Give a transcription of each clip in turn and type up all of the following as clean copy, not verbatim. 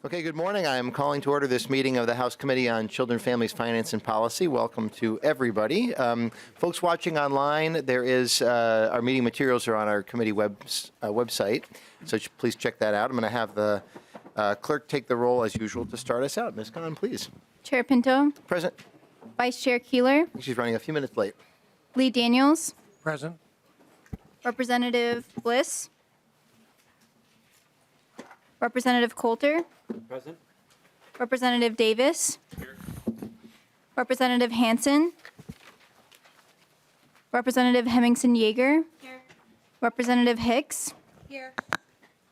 Okay, good morning. I am calling to order this meeting of the House Committee on Children, Families, Finance, and Policy. Welcome to everybody. Folks watching online, there is our meeting materials are on our committee website, so please check that out. I'm going to have the clerk take the roll as usual to start us out. Ms. Khan, please. Chair Pinto. Present. Vice Chair Keeler. She's running a few minutes late. Lee Daniels. Present. Representative Bliss. Representative Coulter. Present. Representative Davis. Here. Representative Hanson. Representative Hemmingson Yeager. Here. Representative Hicks. Here.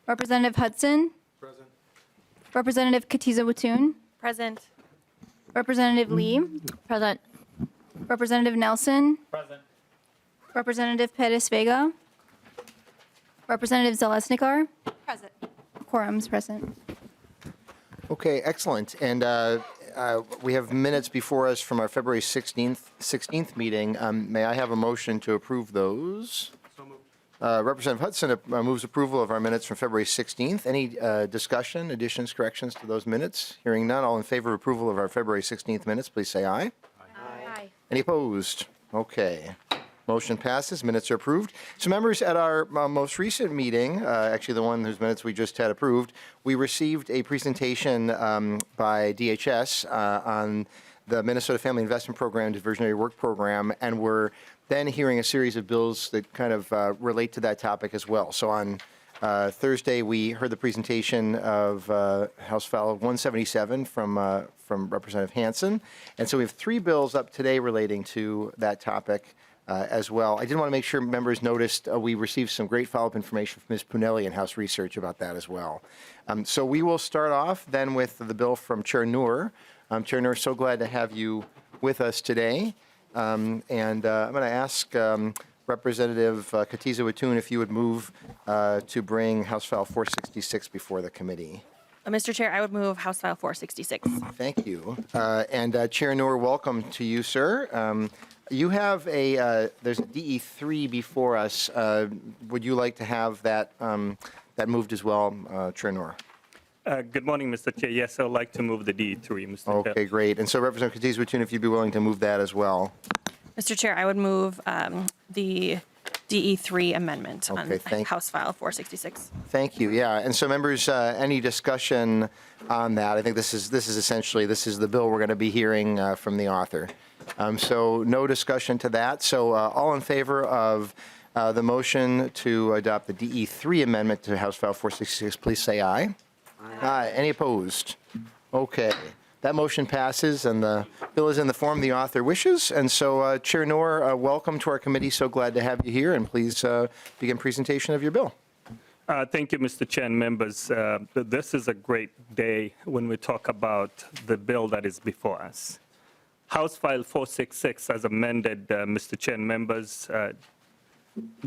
Representative Hudson. Present. Representative Katiza-Watoon. Present. Representative Lee. Present. Representative Nelson. Present. Representative Pettis Vega. Representative Zalesnikar. Present. Quorum's present. Okay, excellent. And we have minutes before us from our February 16th meeting. May I have a motion to approve those? So moved. Representative Hudson moves approval of our minutes from February 16th. Any discussion, additions, corrections to those minutes? Hearing none, all in favor of approval of our February 16th minutes, please say aye. Aye. Any opposed? Okay. Motion passes. Minutes are approved. So members, at our most recent meeting, actually the one whose minutes we just had approved, we received a presentation by DHS on the Minnesota Family Investment Program, Diversionary Work Program, and we're then hearing a series of bills that kind of relate to that topic as well. So on Thursday, we heard the presentation of House File 177 from Representative Hanson. And so we have 3 bills up today relating to that topic as well. I did want to make sure members noticed we received some great follow-up information from Ms. Punelli in House Research about that as well. So we will start off then with the bill from Chair Noor. Chair Noor, so glad to have you with us today. And I'm going to ask Representative Katiza-Watoon if you would move to bring House File 466 before the committee. Mr. Chair, I would move House File 466. Thank you. And Chair Noor, welcome to you, sir. You have there's a DE3 before us. Would you like to have that moved as well, Chair Noor? Good morning, Mr. Chair. Yes, I would like to move the DE3, Mr. Chair. Okay, great. And so Representative Katiza-Watoon, if you'd be willing to move that as well. Mr. Chair, I would move the DE3 amendment on House File 466. Thank you. Yeah. And so members, any discussion on that? I think this is essentially the bill we're going to be hearing from the author. So no discussion to that. So all in favor of the motion to adopt the DE3 amendment to House File 466, please say aye. Aye. Any opposed? Okay. That motion passes, and the bill is in the form the author wishes. And so, Chair Noor, welcome to our committee. So glad to have you here, and please begin presentation of your bill. Thank you, Mr. Chair and members. This is a great day when we talk about the bill that is before us. House File 466, as amended, Mr. Chair and members,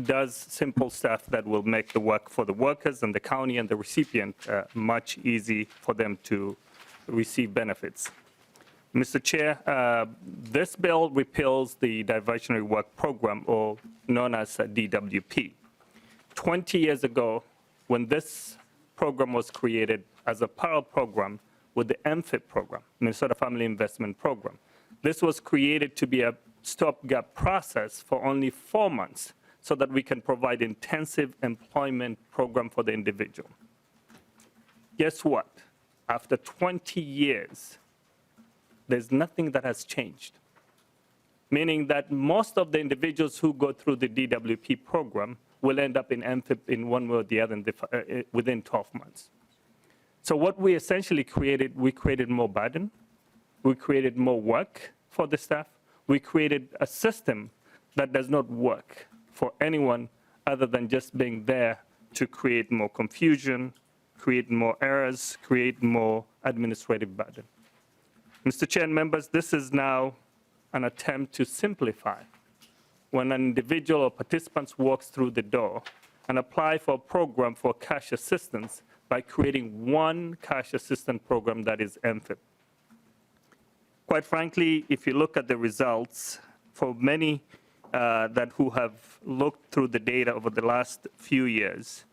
does simple stuff that will make the work for the workers and the county and the recipient much easy for them to receive benefits. Mr. Chair, this bill repeals the Diversionary Work Program, or known as DWP. 20 years ago, when this program was created as a parallel program with the MFIP program, Minnesota Family Investment Program, this was created to be a stopgap process for only 4 months so that we can provide intensive employment program for the individual. Guess what? After 20 years, there's nothing that has changed, meaning that most of the individuals who go through the DWP program will end up in MFIP in one way or the other within 12 months. So what we essentially created, we created more burden, we created more work for the staff, we created a system that does not work for anyone other than just being there to create more confusion, create more errors, create more administrative burden. Mr. Chair and members, this is now an attempt to simplify. When an individual or participant walks through the door and apply for a program for cash assistance by creating one cash assistance program that is MFIP. Quite frankly, if you look at the results, for many who have looked through the data over the last few years,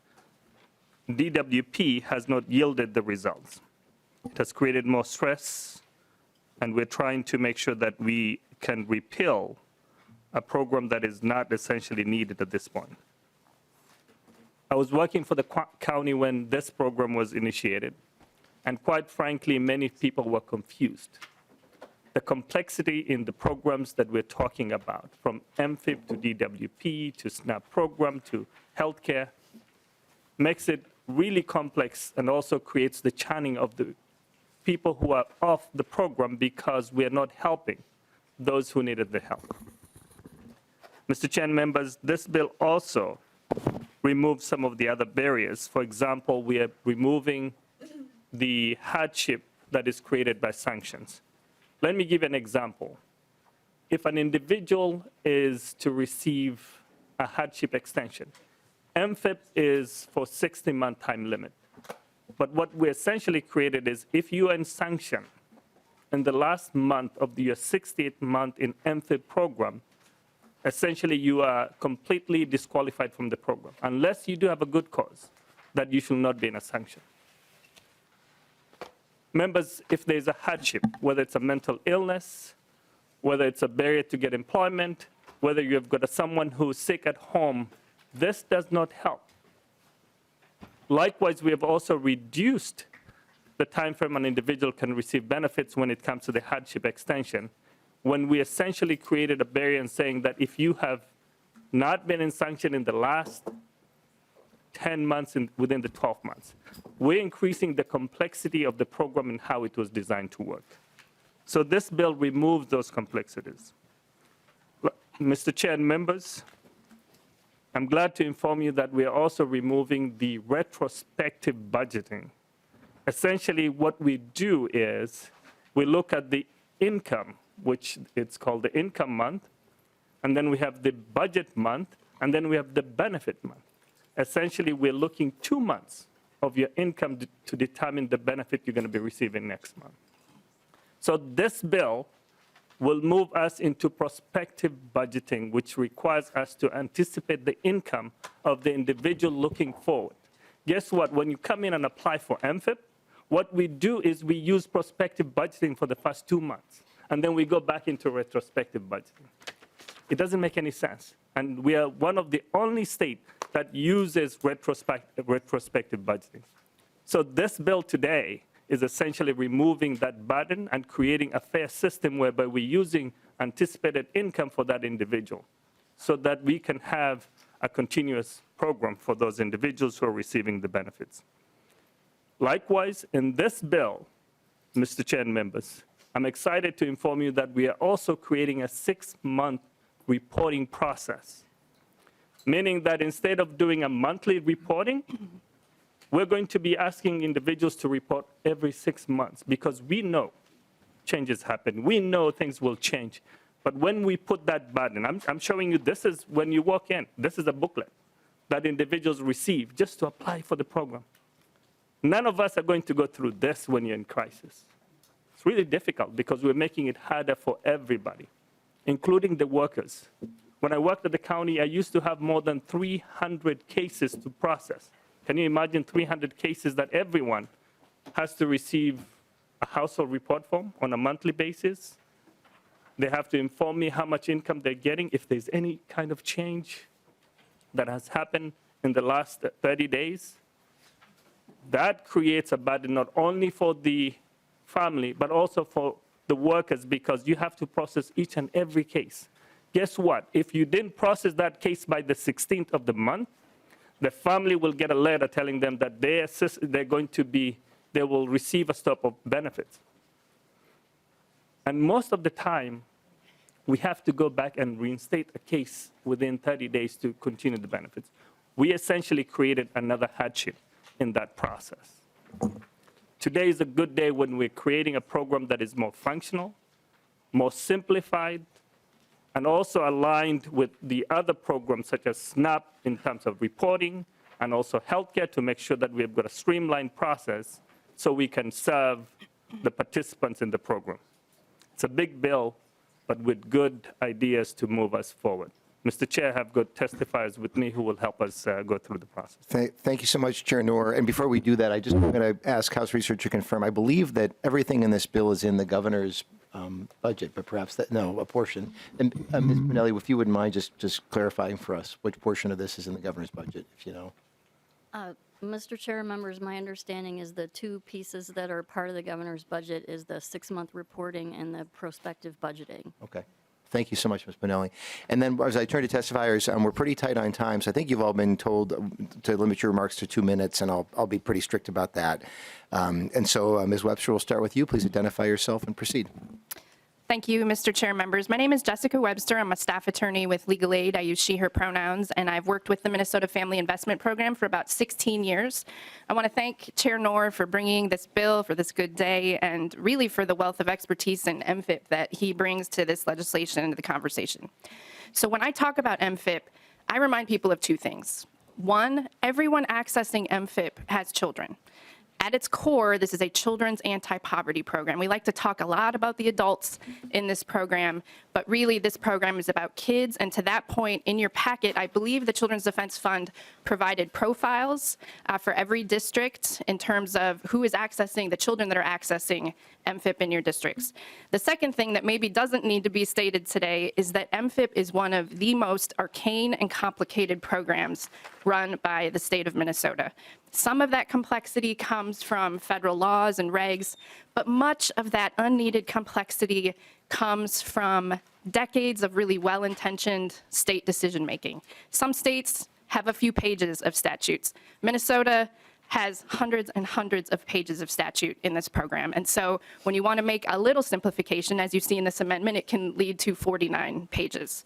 DWP has not yielded the results. It has created more stress, and we're trying to make sure that we can repeal a program that is not essentially needed at this point. I was working for the county when this program was initiated, and quite frankly, many people were confused. The complexity in the programs that we're talking about, from MFIP to DWP to SNAP program to healthcare, makes it really complex and also creates the churning of the people who are off the program because we are not helping those who needed the help. Mr. Chair and members, this bill also removes some of the other barriers. For example, we are removing the hardship that is created by sanctions. Let me give an example. If an individual is to receive a hardship extension, MFIP is for 60-month time limit. But what we essentially created is if you are in sanction in the last month of your 60th month in MFIP program, essentially you are completely disqualified from the program, unless you do have a good cause that you should not be in a sanction. Members, if there's a hardship, whether it's a mental illness, whether it's a barrier to get employment, whether you've got someone who's sick at home, this does not help. Likewise, we have also reduced the time frame an individual can receive benefits when it comes to the hardship extension, when we essentially created a barrier in saying that if you have not been in sanction in the last 10 months within the 12 months, we're increasing the complexity of the program and how it was designed to work. So this bill removes those complexities. Mr. Chair and members, I'm glad to inform you that we are also removing the retrospective budgeting. Essentially, what we do is we look at the income, which it's called the income month, and then we have the budget month, and then we have the benefit month. Essentially, we're looking 2 months of your income to determine the benefit you're going to be receiving next month. So this bill will move us into prospective budgeting, which requires us to anticipate the income of the individual looking forward. Guess what? When you come in and apply for MFIP, what we do is we use prospective budgeting for the first 2 months, and then we go back into retrospective budgeting. It doesn't make any sense. And we are one of the only states that uses retrospective budgeting. So this bill today is essentially removing that burden and creating a fair system whereby we're using anticipated income for that individual so that we can have a continuous program for those individuals who are receiving the benefits. Likewise, in this bill, Mr. Chair and members, I'm excited to inform you that we are also creating a 6-month reporting process, meaning that instead of doing a monthly reporting, we're going to be asking individuals to report every 6 months because we know changes happen. We know things will change. But when we put that burden, I'm showing you, this is when you walk in, this is a booklet that individuals receive just to apply for the program. None of us are going to go through this when you're in crisis. It's really difficult because we're making it harder for everybody, including the workers. When I worked at the county, I used to have more than 300 cases to process. Can you imagine 300 cases that everyone has to receive a household report form on a monthly basis? They have to inform me how much income they're getting, if there's any kind of change that has happened in the last 30 days. That creates a burden not only for the family, but also for the workers because you have to process each and every case. Guess what? If you didn't process that case by the 16th of the month, the family will get a letter telling them that they will receive a stop of benefits. And most of the time, we have to go back and reinstate a case within 30 days to continue the benefits. We essentially created another hardship in that process. Today is a good day when we're creating a program that is more functional, more simplified, and also aligned with the other programs such as SNAP in terms of reporting and also healthcare to make sure that we've got a streamlined process so we can serve the participants in the program. It's a big bill, but with good ideas to move us forward. Mr. Chair, I have good testifiers with me who will help us go through the process. Thank you so much, Chair Noor. And before we do that, I'm going to ask House Research to confirm. I believe that everything in this bill is in the governor's budget, but perhaps a portion. And Ms. Pinelli, if you wouldn't mind just clarifying for us which portion of this is in the governor's budget, if you know. Mr. Chair, members, my understanding is the two pieces that are part of the governor's budget is the 6-month reporting and the prospective budgeting. Okay. Thank you so much, Ms. Pinelli. And then as I turn to testifiers, we're pretty tight on time, so I think you've all been told to limit your remarks to 2 minutes, and I'll be pretty strict about that. And so, Ms. Webster, we'll start with you. Please identify yourself and proceed. Thank you, Mr. Chair, members. My name is Jessica Webster. I'm a staff attorney with Legal Aid. I use she, her pronouns, and I've worked with the Minnesota Family Investment Program for about 16 years. I want to thank Chair Noor for bringing this bill, for this good day, and really for the wealth of expertise in MFIP that he brings to this legislation and to the conversation. So when I talk about MFIP, I remind people of two things. One, everyone accessing MFIP has children. At its core, this is a children's anti-poverty program. We like to talk a lot about the adults in this program, but really this program is about kids. And to that point, in your packet, I believe the Children's Defense Fund provided profiles for every district in terms of who is accessing, the children that are accessing MFIP in your districts. The second thing that maybe doesn't need to be stated today is that MFIP is one of the most arcane and complicated programs run by the state of Minnesota. Some of that complexity comes from federal laws and regs, but much of that unneeded complexity comes from decades of really well-intentioned state decision-making. Some states have a few pages of statutes. Minnesota has hundreds and hundreds of pages of statute in this program. And so when you want to make a little simplification, as you see in this amendment, it can lead to 49 pages.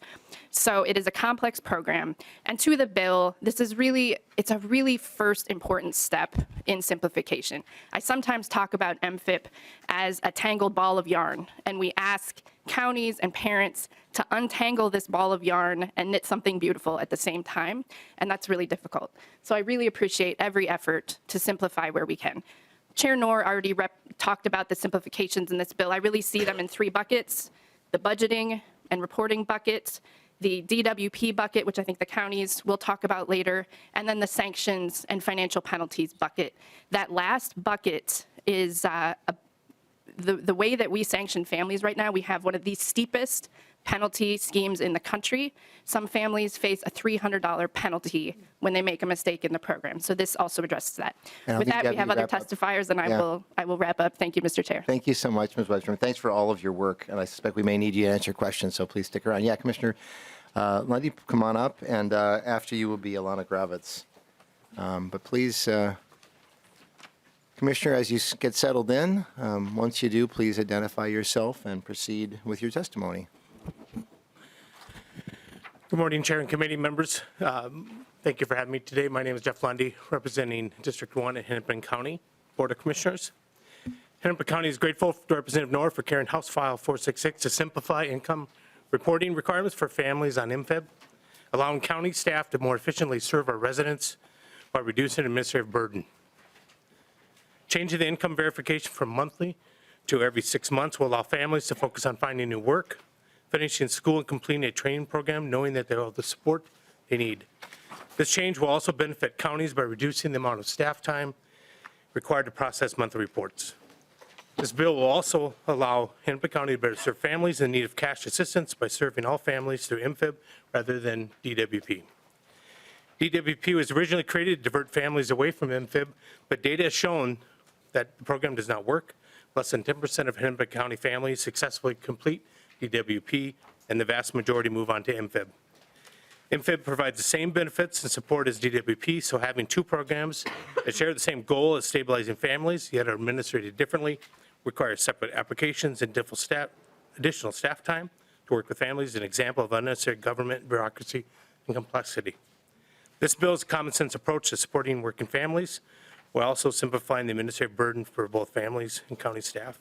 So it is a complex program. And to the bill, it's a really first important step in simplification. I sometimes talk about MFIP as a tangled ball of yarn, and we ask counties and parents to untangle this ball of yarn and knit something beautiful at the same time, and that's really difficult. So I really appreciate every effort to simplify where we can. Chair Noor already talked about the simplifications in this bill. I really see them in 3 buckets: the budgeting and reporting bucket, the DWP bucket, which I think the counties will talk about later, and then the sanctions and financial penalties bucket. That last bucket is the way that we sanction families right now. We have one of the steepest penalty schemes in the country. Some families face a $300 penalty when they make a mistake in the program. So this also addresses that. With that, we have other testifiers, and I will wrap up. Thank you, Mr. Chair. Thank you so much, Ms. Webster. Thanks for all of your work. And I suspect we may need you to answer questions, so please stick around. Yeah, Commissioner Lundy, come on up. And after you will be Alana Gravitz. But please, Commissioner, as you get settled in, once you do, please identify yourself and proceed with your testimony. Good morning, Chair and committee members. Thank you for having me today. My name is Jeff Lundy, representing District 1 at Hennepin County Board of Commissioners. Hennepin County is grateful to Representative Noor for carrying House File 466 to simplify income reporting requirements for families on MFIB, allowing county staff to more efficiently serve our residents while reducing administrative burden. Changing the income verification from monthly to every 6 months will allow families to focus on finding new work, finishing school, and completing a training program, knowing that they will have the support they need. This change will also benefit counties by reducing the amount of staff time required to process monthly reports. This bill will also allow Hennepin County to better serve families in need of cash assistance by serving all families through MFIB rather than DWP. DWP was originally created to divert families away from MFIB, but data has shown that the program does not work. Less than 10% of Hennepin County families successfully complete DWP, and the vast majority move on to MFIB. MFIB provides the same benefits and support as DWP, so having 2 programs that share the same goal as stabilizing families, yet are administered differently, requires separate applications and additional staff time to work with families, an example of unnecessary government bureaucracy and complexity. This bill is a common sense approach to supporting working families, while also simplifying the administrative burden for both families and county staff.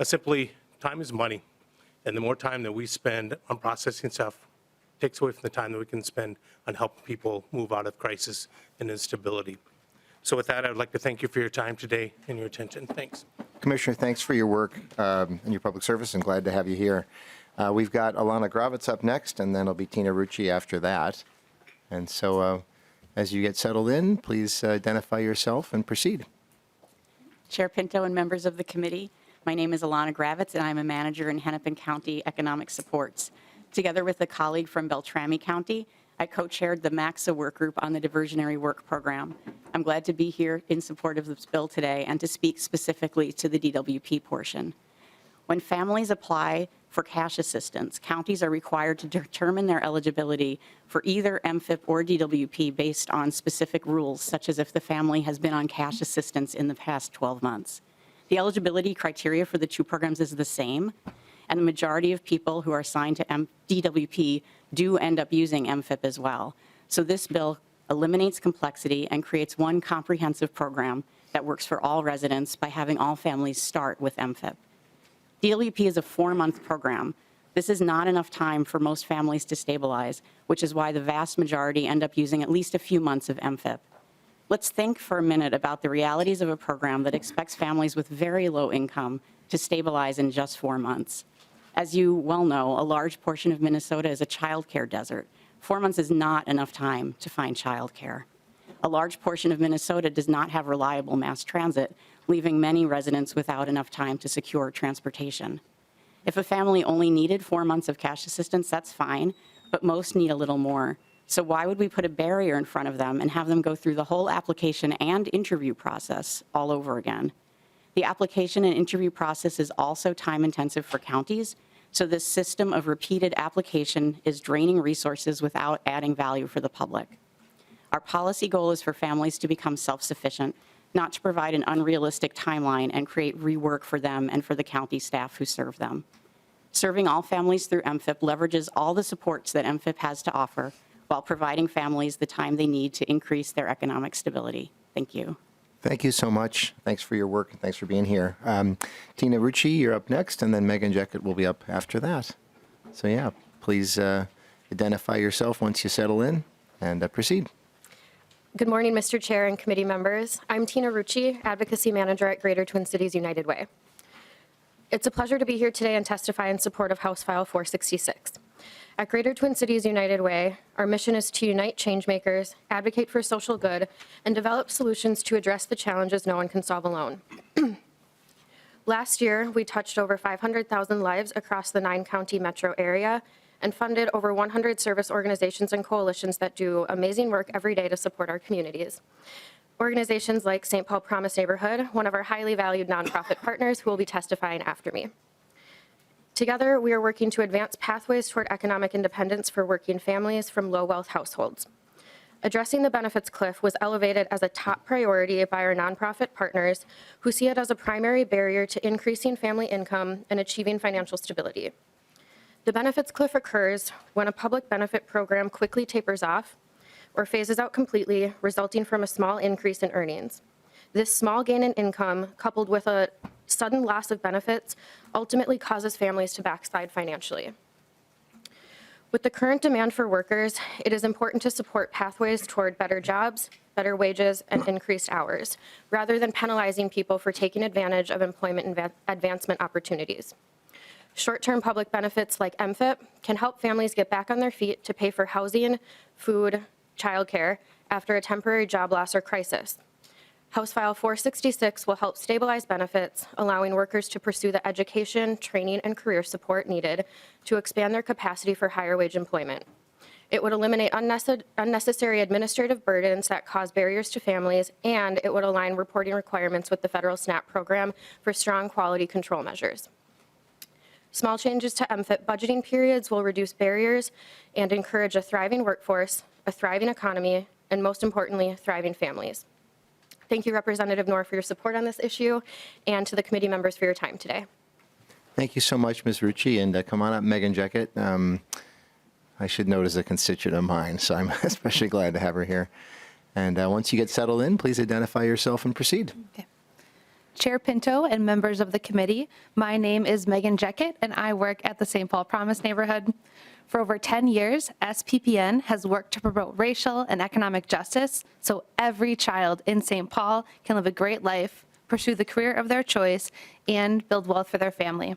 Simply, time is money. And the more time that we spend on processing stuff takes away from the time that we can spend on helping people move out of crisis and instability. So with that, I would like to thank you for your time today and your attention. Thanks. Commissioner, thanks for your work and your public service, and glad to have you here. We've got Alana Gravitz up next, and then it'll be Tina Rucci after that. And so as you get settled in, please identify yourself and proceed. Chair Pinto and members of the committee, my name is Alana Gravitz, and I'm a manager in Hennepin County Economic Supports. Together with a colleague from Beltrami County, I co-chaired the MAXA work group on the diversionary work program. I'm glad to be here in support of this bill today and to speak specifically to the DWP portion. When families apply for cash assistance, counties are required to determine their eligibility for either MFIP or DWP based on specific rules, such as if the family has been on cash assistance in the past 12 months. The eligibility criteria for the two programs is the same, and the majority of people who are assigned to DWP do end up using MFIP as well. So this bill eliminates complexity and creates one comprehensive program that works for all residents by having all families start with MFIP. DWP is a 4-month program. This is not enough time for most families to stabilize, which is why the vast majority end up using at least a few months of MFIP. Let's think for a minute about the realities of a program that expects families with very low income to stabilize in just 4 months. As you well know, a large portion of Minnesota is a childcare desert. 4 months is not enough time to find childcare. A large portion of Minnesota does not have reliable mass transit, leaving many residents without enough time to secure transportation. If a family only needed 4 months of cash assistance, that's fine, but most need a little more. So why would we put a barrier in front of them and have them go through the whole application and interview process all over again? The application and interview process is also time-intensive for counties, so this system of repeated application is draining resources without adding value for the public. Our policy goal is for families to become self-sufficient, not to provide an unrealistic timeline and create rework for them and for the county staff who serve them. Serving all families through MFIP leverages all the supports that MFIP has to offer while providing families the time they need to increase their economic stability. Thank you. Thank you so much. Thanks for your work, and thanks for being here. Tina Rucci, you're up next, and then Megan Jeckett will be up after that. So yeah, please identify yourself once you settle in and proceed. Good morning, Mr. Chair and committee members. I'm Tina Rucci, Advocacy Manager at Greater Twin Cities United Way. It's a pleasure to be here today and testify in support of House File 466. At Greater Twin Cities United Way, our mission is to unite changemakers, advocate for social good, and develop solutions to address the challenges no one can solve alone. Last year, we touched over 500,000 lives across the 9-county metro area and funded over 100 service organizations and coalitions that do amazing work every day to support our communities. Organizations like St. Paul Promise Neighborhood, one of our highly valued nonprofit partners who will be testifying after me. Together, we are working to advance pathways toward economic independence for working families from low-wealth households. Addressing the benefits cliff was elevated as a top priority by our nonprofit partners who see it as a primary barrier to increasing family income and achieving financial stability. The benefits cliff occurs when a public benefit program quickly tapers off or phases out completely, resulting from a small increase in earnings. This small gain in income, coupled with a sudden loss of benefits, ultimately causes families to backslide financially. With the current demand for workers, it is important to support pathways toward better jobs, better wages, and increased hours, rather than penalizing people for taking advantage of employment advancement opportunities. Short-term public benefits like MFIP can help families get back on their feet to pay for housing, food, childcare after a temporary job loss or crisis. House File 466 will help stabilize benefits, allowing workers to pursue the education, training, and career support needed to expand their capacity for higher wage employment. It would eliminate unnecessary administrative burdens that cause barriers to families, and it would align reporting requirements with the federal SNAP program for strong quality control measures. Small changes to MFIP budgeting periods will reduce barriers and encourage a thriving workforce, a thriving economy, and most importantly, thriving families. Thank you, Representative Noor, for your support on this issue, and to the committee members for your time today. Thank you so much, Ms. Rucci, and come on up, Megan Jeckett. I should note as a constituent of mine, so I'm especially glad to have her here. And once you get settled in, please identify yourself and proceed. Okay. Chair Pinto and members of the committee, my name is Megan Jeckett, and I work at the St. Paul Promise neighborhood. For over 10 years, SPPN has worked to promote racial and economic justice so every child in St. Paul can live a great life, pursue the career of their choice, and build wealth for their family.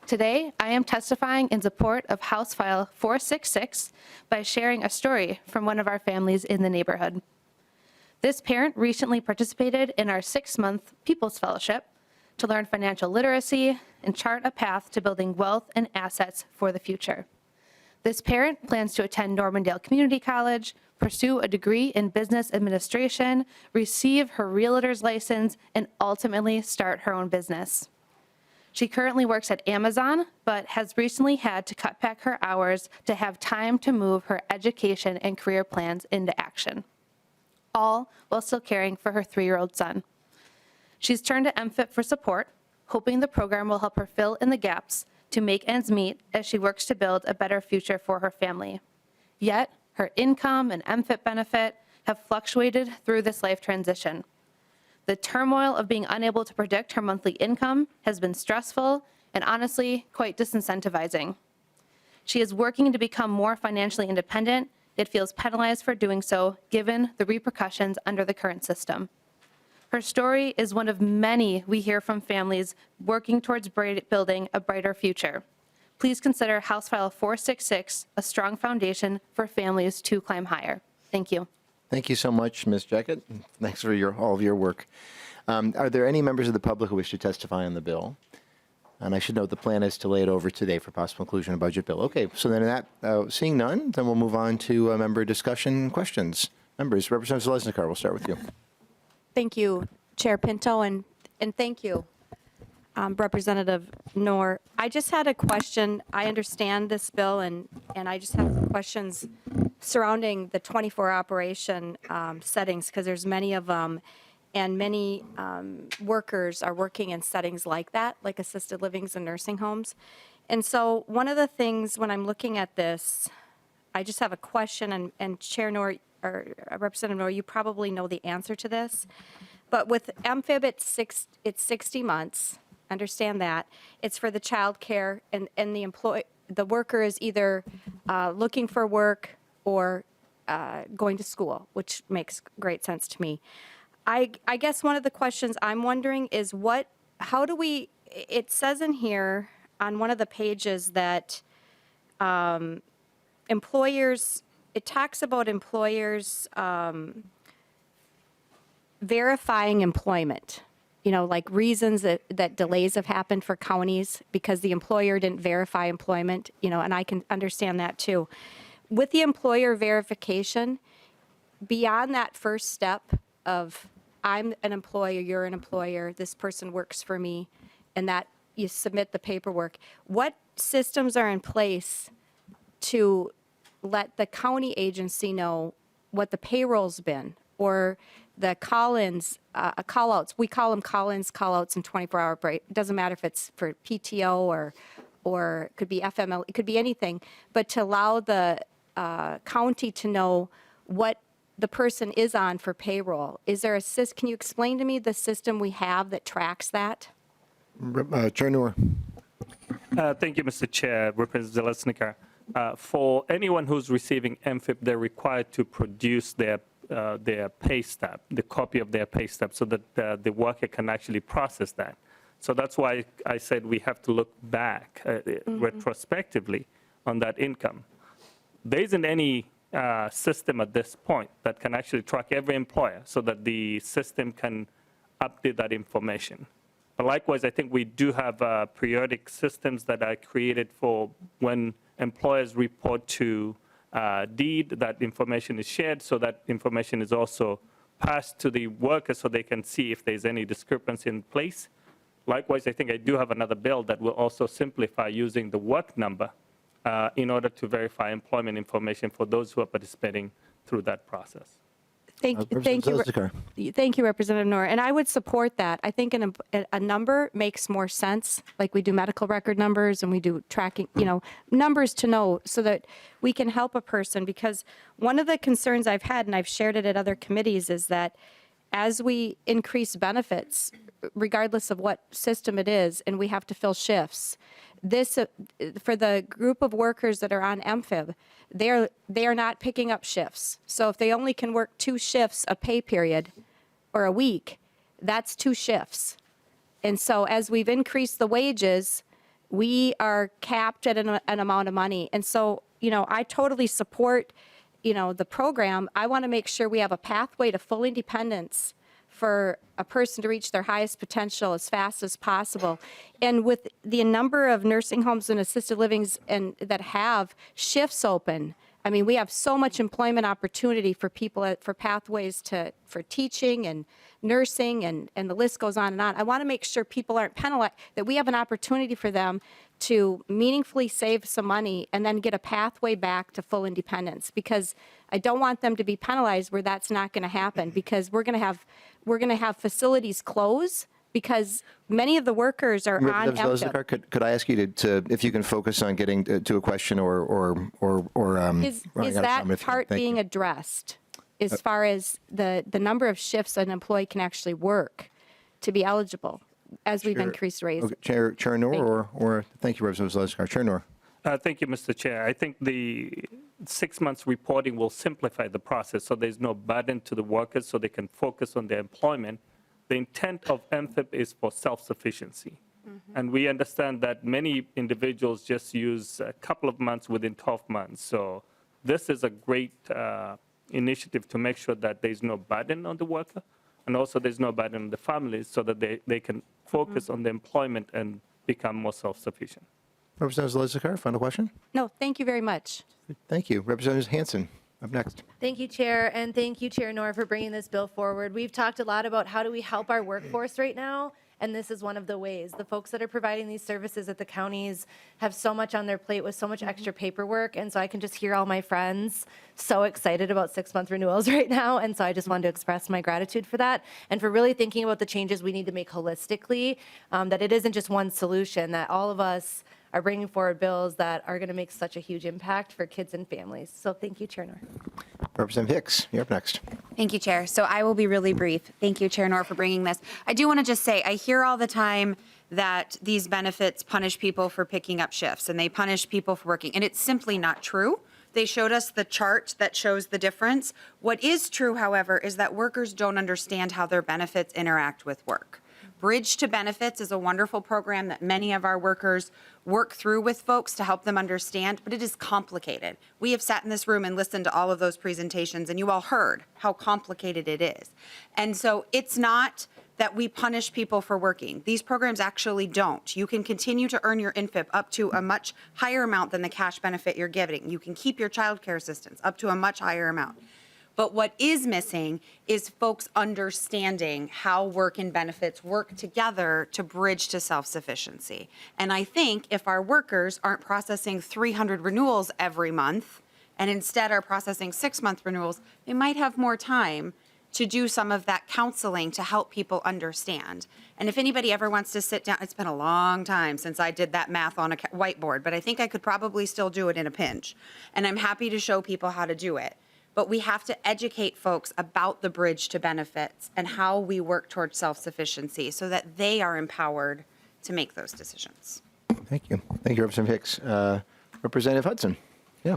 Today, I am testifying in support of House File 466 by sharing a story from one of our families in the neighborhood. This parent recently participated in our 6-month People's Fellowship to learn financial literacy and chart a path to building wealth and assets for the future. This parent plans to attend Normandale Community College, pursue a degree in business administration, receive her realtor's license, and ultimately start her own business. She currently works at Amazon, but has recently had to cut back her hours to have time to move her education and career plans into action, all while still caring for her 3-year-old son. She's turned to MFIP for support, hoping the program will help her fill in the gaps to make ends meet as she works to build a better future for her family. Yet, her income and MFIP benefit have fluctuated through this life transition. The turmoil of being unable to predict her monthly income has been stressful and honestly quite disincentivizing. She is working to become more financially independent, yet feels penalized for doing so given the repercussions under the current system. Her story is one of many we hear from families working towards building a brighter future. Please consider House File 466 a strong foundation for families to climb higher. Thank you. Thank you so much, Ms. Jackett. Thanks for all of your work. Are there any members of the public who wish to testify on the bill? And I should note the plan is to lay it over today for possible inclusion in a budget bill. Okay, so then seeing none, then we'll move on to member discussion questions. Members, Representative Zalesnikar, we'll start with you. Thank you, Chair Pinto, and thank you, Representative Noor. I just had a question. I understand this bill, and I just have some questions surrounding the 24 operation settings, because there's many of them, and many workers are working in settings like that, like assisted livings and nursing homes. And so one of the things when I'm looking at this, I just have a question, and Chair Noor, or Representative Noor, you probably know the answer to this. But with MFIB, it's 60 months. Understand that. It's for the child care, and the worker is either looking for work or going to school, which makes great sense to me. I guess one of the questions I'm wondering is how do we, it says in here on one of the pages that employers, it talks about employers verifying employment, like reasons that delays have happened for counties because the employer didn't verify employment, and I can understand that too. With the employer verification, beyond that first step of I'm an employer, you're an employer, this person works for me, and that you submit the paperwork, what systems are in place to let the county agency know what the payroll's been, or the call-ins, call-outs? We call them call-ins, call-outs, and 24-hour break. It doesn't matter if it's for PTO or it could be FML, it could be anything, but to allow the county to know what the person is on for payroll. Is there can you explain to me the system we have that tracks that? Chair Noor. Thank you, Mr. Chair. Representative Zalesnikar. For anyone who's receiving MFIP, they're required to produce their pay stub, the copy of their pay stub, so that the worker can actually process that. So that's why I said we have to look back retrospectively on that income. There isn't any system at this point that can actually track every employer so that the system can update that information. But likewise, I think we do have periodic systems that are created for when employers report to deed, that information is shared, so that information is also passed to the worker so they can see if there's any discrepancy in place. Likewise, I think I do have another bill that will also simplify using the work number in order to verify employment information for those who are participating through that process. Thank you, Representative Noor. And I would support that. I think a number makes more sense, like we do medical record numbers and we do tracking, numbers to know so that we can help a person. Because one of the concerns I've had, and I've shared it at other committees, is that as we increase benefits, regardless of what system it is, and we have to fill shifts, this, for the group of workers that are on MFIB, they are not picking up shifts. So if they only can work 2 shifts a pay period or a week, that's 2 shifts. And so as we've increased the wages, we are capped at an amount of money. And so, I totally support, the program. I want to make sure we have a pathway to full independence for a person to reach their highest potential as fast as possible. And with the number of nursing homes and assisted livings that have shifts open, I mean, we have so much employment opportunity for people, for pathways for teaching and nursing, and the list goes on and on. I want to make sure people aren't penalized, that we have an opportunity for them to meaningfully save some money and then get a pathway back to full independence, because I don't want them to be penalized where that's not going to happen, because we're going to have facilities close because many of the workers are on Representative, could I ask you to if you can focus on getting to a question or Is that part being addressed as far as the number of shifts an employee can actually work to be eligible as we've increased raises? Okay. Chair Noor, or thank you, Representative Zaleskar. Chair Noor. Thank you, Mr. Chair. I think the 6 months reporting will simplify the process so there's no burden to the workers so they can focus on their employment. The intent of MFIP is for self-sufficiency. And we understand that many individuals just use a couple of months within 12 months. So this is a great initiative to make sure that there's no burden on the worker, and also there's no burden on the families so that they can focus on the employment and become more self-sufficient. Representative Zaleskar, final question? No, thank you very much. Thank you. Representative Hanson, up next. Thank you, Chair, and thank you, Chair Noor, for bringing this bill forward. We've talked a lot about how do we help our workforce right now, and this is one of the ways. The folks that are providing these services at the counties have so much on their plate with so much extra paperwork, and so I can just hear all my friends so excited about 6-month renewals right now, and so I just wanted to express my gratitude for that, and for really thinking about the changes we need to make holistically, that it isn't just one solution, that all of us are bringing forward bills that are going to make such a huge impact for kids and families. So thank you, Chair Noor. Representative Hicks, you're up next. Thank you, Chair. So I will be really brief. Thank you, Chair Noor, for bringing this. I do want to just say, I hear all the time that these benefits punish people for picking up shifts and they punish people for working, and it's simply not true. They showed us the chart that shows the difference. What is true, however, is that workers don't understand how their benefits interact with work. Bridge to Benefits is a wonderful program that many of our workers work through with folks to help them understand, but it is complicated. We have sat in this room and listened to all of those presentations, and you all heard how complicated it is. And so it's not that we punish people for working. These programs actually don't. You can continue to earn your INFIP up to a much higher amount than the cash benefit you're getting. You can keep your child care assistance up to a much higher amount. But what is missing is folks understanding how work and benefits work together to bridge to self-sufficiency. And I think if our workers aren't processing 300 renewals every month and instead are processing 6-month renewals, they might have more time to do some of that counseling to help people understand. And if anybody ever wants to sit down, it's been a long time since I did that math on a whiteboard, but I think I could probably still do it in a pinch. And I'm happy to show people how to do it. But we have to educate folks about the bridge to benefits and how we work towards self-sufficiency so that they are empowered to make those decisions. Thank you. Thank you, Representative Hicks. Representative Hudson. Yeah.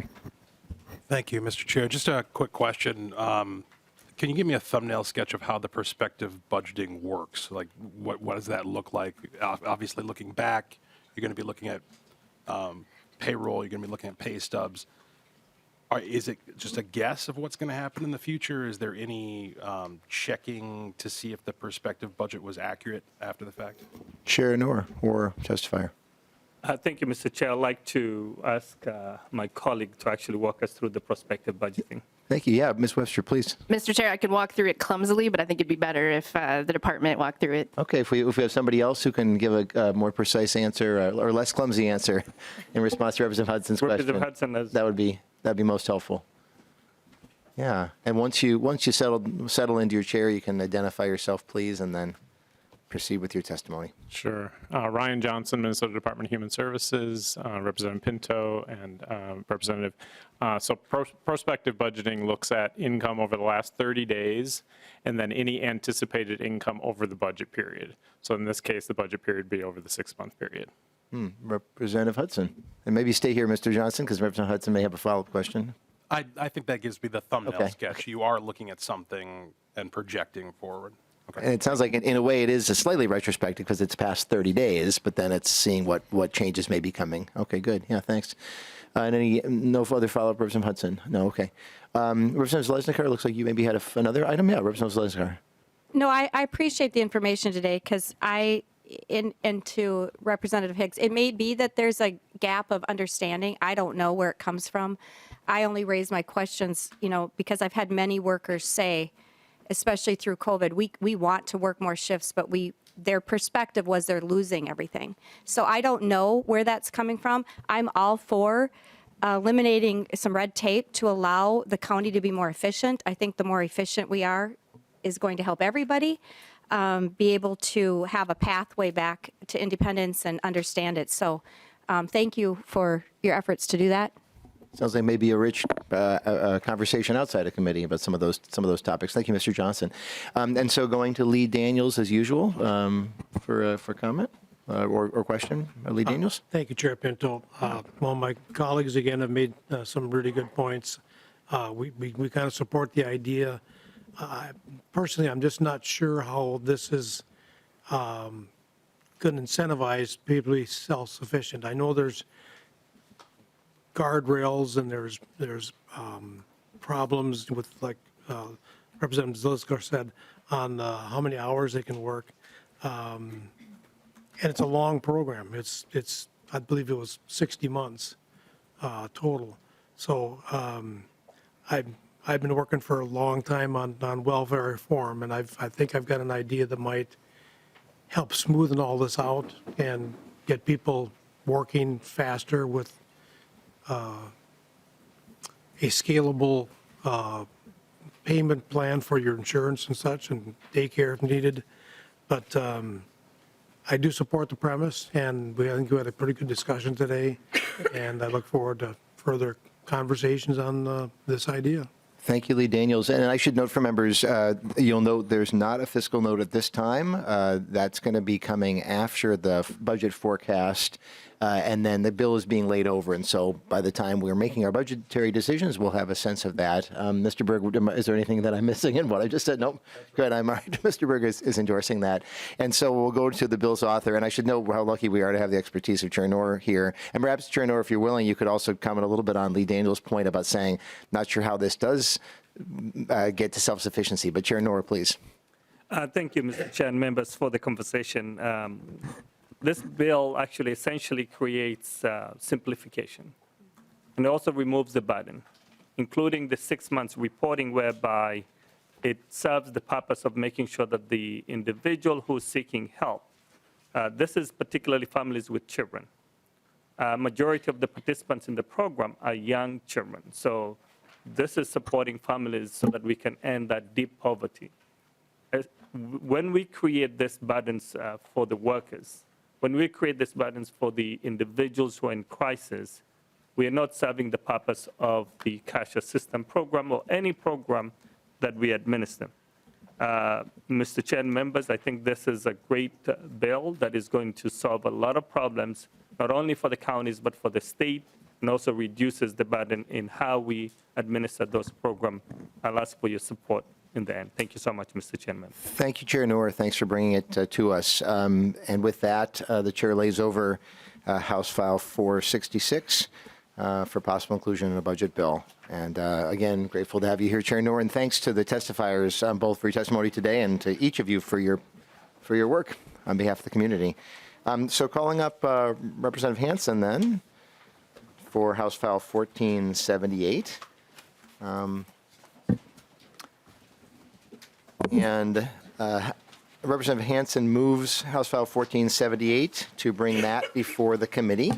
Thank you, Mr. Chair. Just a quick question. Can you give me a thumbnail sketch of how the prospective budgeting works? Like, what does that look like? Obviously, looking back, you're going to be looking at payroll. You're going to be looking at pay stubs. Is it just a guess of what's going to happen in the future? Is there any checking to see if the prospective budget was accurate after the fact? Chair Noor or testifier. Thank you, Mr. Chair. I'd like to ask my colleague to actually walk us through the prospective budgeting. Thank you. Yeah, Ms. Webster, please. Mr. Chair, I could walk through it clumsily, but I think it'd be better if the department walked through it. Okay, if we have somebody else who can give a more precise answer or less clumsy answer in response to Representative Hudson's question, that'd be most helpful. Yeah, and once you settle into your chair, you can identify yourself, please, and then proceed with your testimony. Sure. Ryan Johnson, Minnesota Department of Human Services, Representative Pinto, and Representative. So prospective budgeting looks at income over the last 30 days and then any anticipated income over the budget period. So in this case, the budget period would be over the 6-month period. Representative Hudson. And maybe stay here, Mr. Johnson, because Representative Hudson may have a follow-up question. I think that gives me the thumbnail sketch. You are looking at something and projecting forward. And it sounds like in a way it is a slightly retrospective because it's past 30 days, but then it's seeing what changes may be coming. Okay, good. Yeah, thanks. And no other follow-up, Representative Hudson? No, okay. Representative Zalesnikar, looks like you maybe had another item. Yeah, Representative Zalesnikar. No, I appreciate the information today because and to Representative Higgs, it may be that there's a gap of understanding. I don't know where it comes from. I only raise my questions, because I've had many workers say, especially through COVID, we want to work more shifts, but their perspective was they're losing everything. So I don't know where that's coming from. I'm all for eliminating some red tape to allow the county to be more efficient. I think the more efficient we are is going to help everybody be able to have a pathway back to independence and understand it. So thank you for your efforts to do that. Sounds like maybe a rich conversation outside of committee about some of those topics. Thank you, Mr. Johnson. And so going to Lee Daniels as usual for comment or question. Lee Daniels. Thank you, Chair Pinto. Well, my colleagues again have made some really good points. We kind of support the idea. Personally, I'm just not sure how this is going to incentivize people to be self-sufficient. I know there's guardrails and there's problems with, like Representative Zalesnikar said, on how many hours they can work. And it's a long program. It's I believe it was 60 months total. So I've been working for a long time on welfare reform, and I think I've got an idea that might help smoothen all this out and get people working faster with a scalable payment plan for your insurance and such, and daycare if needed. But I do support the premise, and I think we had a pretty good discussion today, and I look forward to further conversations on this idea. Thank you, Lee Daniels. And I should note for members, you'll note there's not a fiscal note at this time. That's going to be coming after the budget forecast, and then the bill is being laid over. And so by the time we're making our budgetary decisions, we'll have a sense of that. Mr. Berg, is there anything that I'm missing in what I just said? Nope. Good. I'm all right. Mr. Berg is endorsing that. And so we'll go to the bill's author. And I should note how lucky we are to have the expertise of Chair Noor here. And perhaps, Chair Noor, if you're willing, you could also comment a little bit on Lee Daniels' point about saying, not sure how this does get to self-sufficiency. But Chair Noor, please. Thank you, Mr. Chair, and members for the conversation. This bill actually essentially creates simplification, and it also removes the burden, including the 6 months reporting, whereby it serves the purpose of making sure that the individual who's seeking help, this is particularly families with children. Majority of the participants in the program are young children. So this is supporting families so that we can end that deep poverty. When we create these burdens for the workers, when we create these burdens for the individuals who are in crisis, we are not serving the purpose of the cash assistance program or any program that we administer. Mr. Chair and members, I think this is a great bill that is going to solve a lot of problems, not only for the counties, but for the state, and also reduces the burden in how we administer those programs. I'll ask for your support in the end. Thank you so much, Mr. Chairman. Thank you, Chair Noor. Thanks for bringing it to us. And with that, the Chair lays over House File 466 for possible inclusion in a budget bill. And again, grateful to have you here, Chair Noor, and thanks to the testifiers, both for your testimony today and to each of you for your work on behalf of the community. So calling up Representative Hanson then for House File 1478. And Representative Hanson moves House File 1478 to bring that before the committee.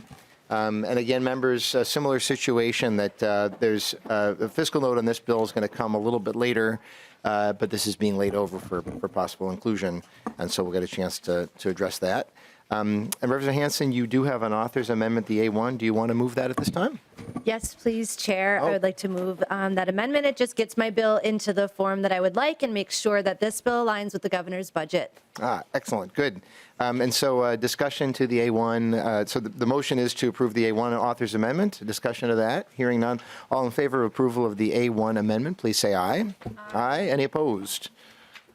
And again, members, a similar situation that there's a fiscal note on this bill is going to come a little bit later, but this is being laid over for possible inclusion, and so we'll get a chance to address that. And Representative Hanson, you do have an author's amendment, the A1. Do you want to move that at this time? Yes, please, Chair. I would like to move that amendment. It just gets my bill into the form that I would like and makes sure that this bill aligns with the governor's budget. Excellent. Good. And so discussion to the A1. So the motion is to approve the A1 author's amendment. Discussion of that. Hearing none. All in favor of approval of the A1 amendment, please say aye. Aye. Any opposed?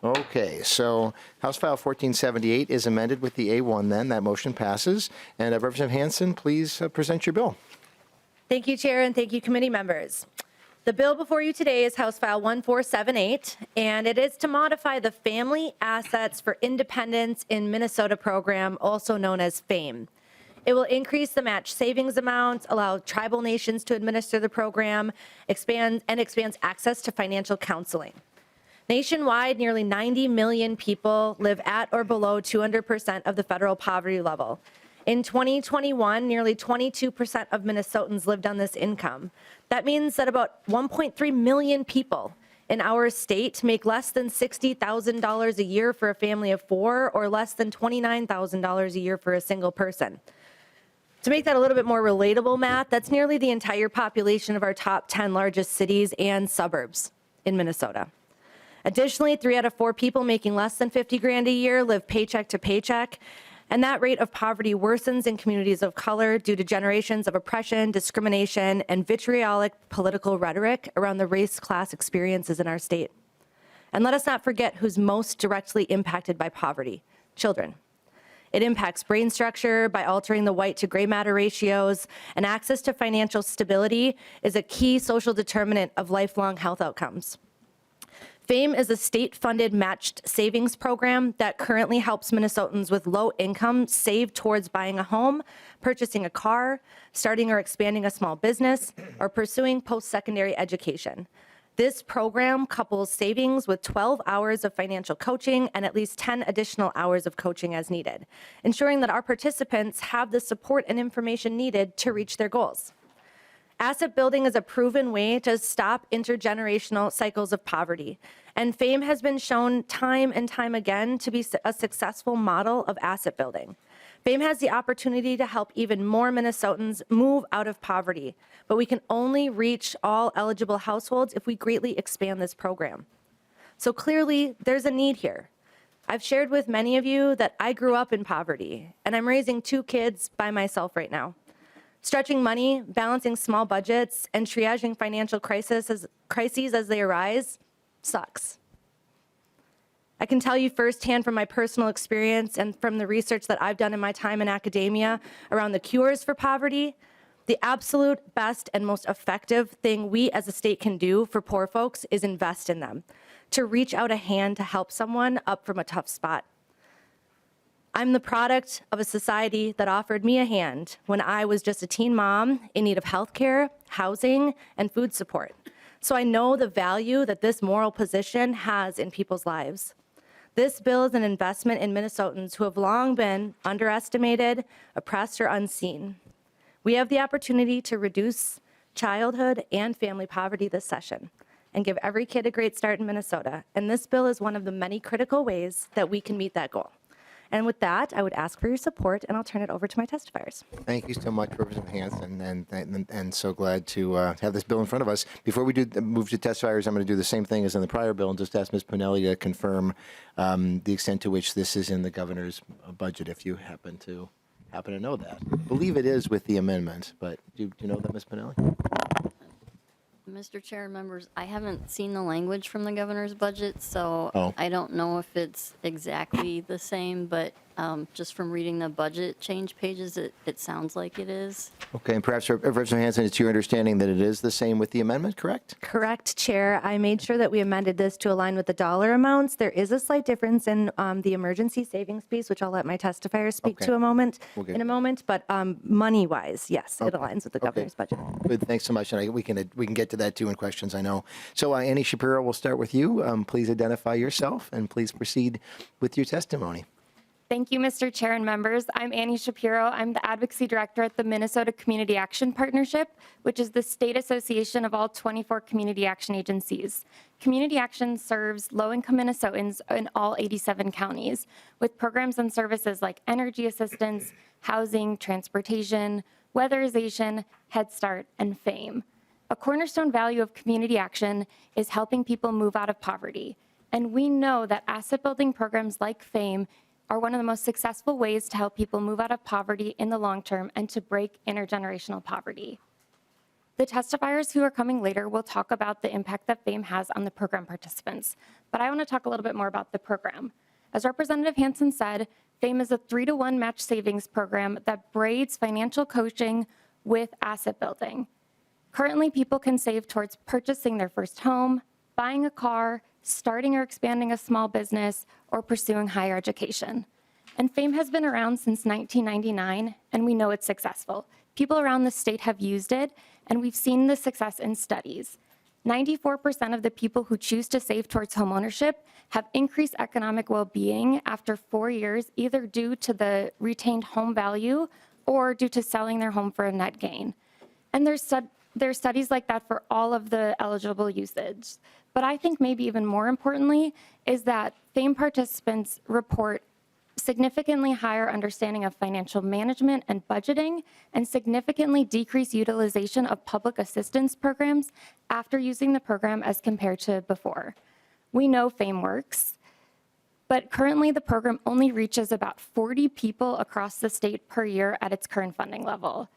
Okay, so House File 1478 is amended with the A1 then. That motion passes. And Representative Hanson, please present your bill. Thank you, Chair, and thank you, committee members. The bill before you today is House File 1478, and it is to modify the Family Assets for Independence in Minnesota program, also known as FAME. It will increase the match savings amount, allow tribal nations to administer the program, expands access to financial counseling. Nationwide, nearly 90 million people live at or below 200% of the federal poverty level. In 2021, nearly 22% of Minnesotans lived on this income. That means that about 1.3 million people in our state make less than $60,000 a year for a family of four, or less than $29,000 a year for a single person. To make that a little bit more relatable math, that's nearly the entire population of our top 10 largest cities and suburbs in Minnesota. Additionally, 3 out of 4 people making less than 50 grand a year live paycheck to paycheck. And that rate of poverty worsens in communities of color due to generations of oppression, discrimination, and vitriolic political rhetoric around the race-class experiences in our state. And let us not forget who's most directly impacted by poverty: children. It impacts brain structure by altering the white to gray matter ratios, and access to financial stability is a key social determinant of lifelong health outcomes. FAME is a state-funded matched savings program that currently helps Minnesotans with low income save towards buying a home, purchasing a car, starting or expanding a small business, or pursuing post-secondary education. This program couples savings with 12 hours of financial coaching and at least 10 additional hours of coaching as needed, ensuring that our participants have the support and information needed to reach their goals. Asset building is a proven way to stop intergenerational cycles of poverty, and FAME has been shown time and time again to be a successful model of asset building. FAME has the opportunity to help even more Minnesotans move out of poverty, but we can only reach all eligible households if we greatly expand this program. So clearly, there's a need here. I've shared with many of you that I grew up in poverty, and I'm raising 2 kids by myself right now. Stretching money, balancing small budgets, and triaging financial crises as they arise sucks. I can tell you firsthand from my personal experience and from the research that I've done in my time in academia around the cures for poverty, the absolute best and most effective thing we as a state can do for poor folks is invest in them, to reach out a hand to help someone up from a tough spot. I'm the product of a society that offered me a hand when I was just a teen mom in need of healthcare, housing, and food support. So I know the value that this moral position has in people's lives. This bill is an investment in Minnesotans who have long been underestimated, oppressed, or unseen. We have the opportunity to reduce childhood and family poverty this session and give every kid a great start in Minnesota. And this bill is one of the many critical ways that we can meet that goal. And with that, I would ask for your support, and I'll turn it over to my testifiers. Thank you so much, Representative Hanson, and so glad to have this bill in front of us. Before we move to testifiers, I'm going to do the same thing as in the prior bill and just ask Ms. Pinelli to confirm the extent to which this is in the governor's budget, if you happen to know that. I believe it is with the amendment, but do you know that, Ms. Pinelli? Mr. Chair, members, I haven't seen the language from the governor's budget, so I don't know if it's exactly the same, but just from reading the budget change pages, it sounds like it is. Okay, and perhaps, Representative Hanson, it's your understanding that it is the same with the amendment, correct? Correct, Chair. I made sure that we amended this to align with the dollar amounts. There is a slight difference in the emergency savings piece, which I'll let my testifiers speak to in a moment, but money-wise, yes, it aligns with the governor's budget. Good, thanks so much, and we can get to that too in questions, I know. So Annie Shapiro, we'll start with you. Please identify yourself, and please proceed with your testimony. Thank you, Mr. Chair and members. I'm Annie Shapiro. I'm the Advocacy Director at the Minnesota Community Action Partnership, which is the state association of all 24 community action agencies. Community Action serves low-income Minnesotans in all 87 counties with programs and services like energy assistance, housing, transportation, weatherization, Head Start, and FAME. A cornerstone value of Community Action is helping people move out of poverty. And we know that asset-building programs like FAME are one of the most successful ways to help people move out of poverty in the long term and to break intergenerational poverty. The testifiers who are coming later will talk about the impact that FAME has on the program participants, but I want to talk a little bit more about the program. As Representative Hanson said, FAME is a 3-to-1 match savings program that braids financial coaching with asset building. Currently, people can save towards purchasing their first home, buying a car, starting or expanding a small business, or pursuing higher education. And FAME has been around since 1999, and we know it's successful. People around the state have used it, and we've seen the success in studies. 94% of the people who choose to save towards homeownership have increased economic well-being after 4 years, either due to the retained home value or due to selling their home for a net gain. And there's studies like that for all of the eligible usage. But I think maybe even more importantly is that FAME participants report significantly higher understanding of financial management and budgeting, and significantly decreased utilization of public assistance programs after using the program as compared to before. We know FAME works, but currently the program only reaches about 40 people across the state per year at its current funding level.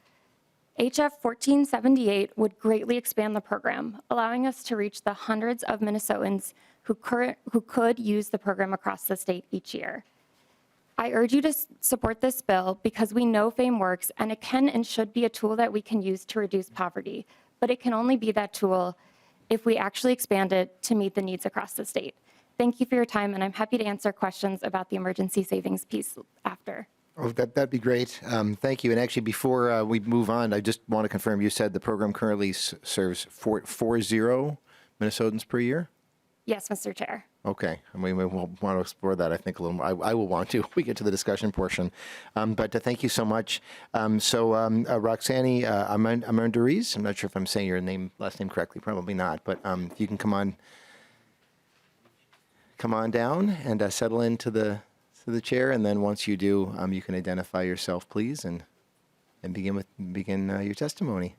HF 1478 would greatly expand the program, allowing us to reach the hundreds of Minnesotans who could use the program across the state each year. I urge you to support this bill because we know FAME works, and it can and should be a tool that we can use to reduce poverty, but it can only be that tool if we actually expand it to meet the needs across the state. Thank you for your time, and I'm happy to answer questions about the emergency savings piece after. Oh, that'd be great. Thank you. And actually, before we move on, I just want to confirm, you said the program currently serves 40 Minnesotans per year? Yes, Mr. Chair. Okay. I mean, we will want to explore that, I think, a little more. I will want to. We get to the discussion portion. But thank you so much. Roxanne Amanduriz, I'm not sure if I'm saying your last name correctly, probably not, but if you can come on down and settle into the chair, and then once you do, you can identify yourself, please, and begin your testimony.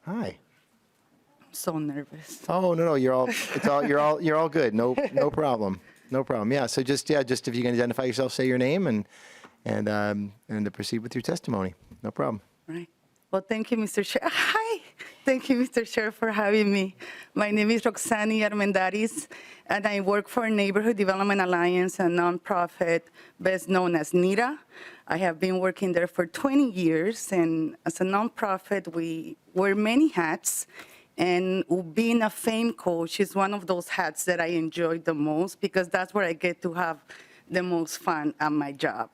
Hi. So nervous. Oh, no, you're all good. No problem. No problem. Yeah. So just if you can identify yourself, say your name, and to proceed with your testimony. No problem. Right. Well, thank you, Mr. Chair. Hi. Thank you, Mr. Chair, for having me. My name is Roxanne Armendariz, and I work for Neighborhood Development Alliance, a nonprofit best known as NIDA. I have been working there for 20 years, and as a nonprofit, we wear many hats. And being a FAME coach is one of those hats that I enjoy the most, because that's where I get to have the most fun at my job.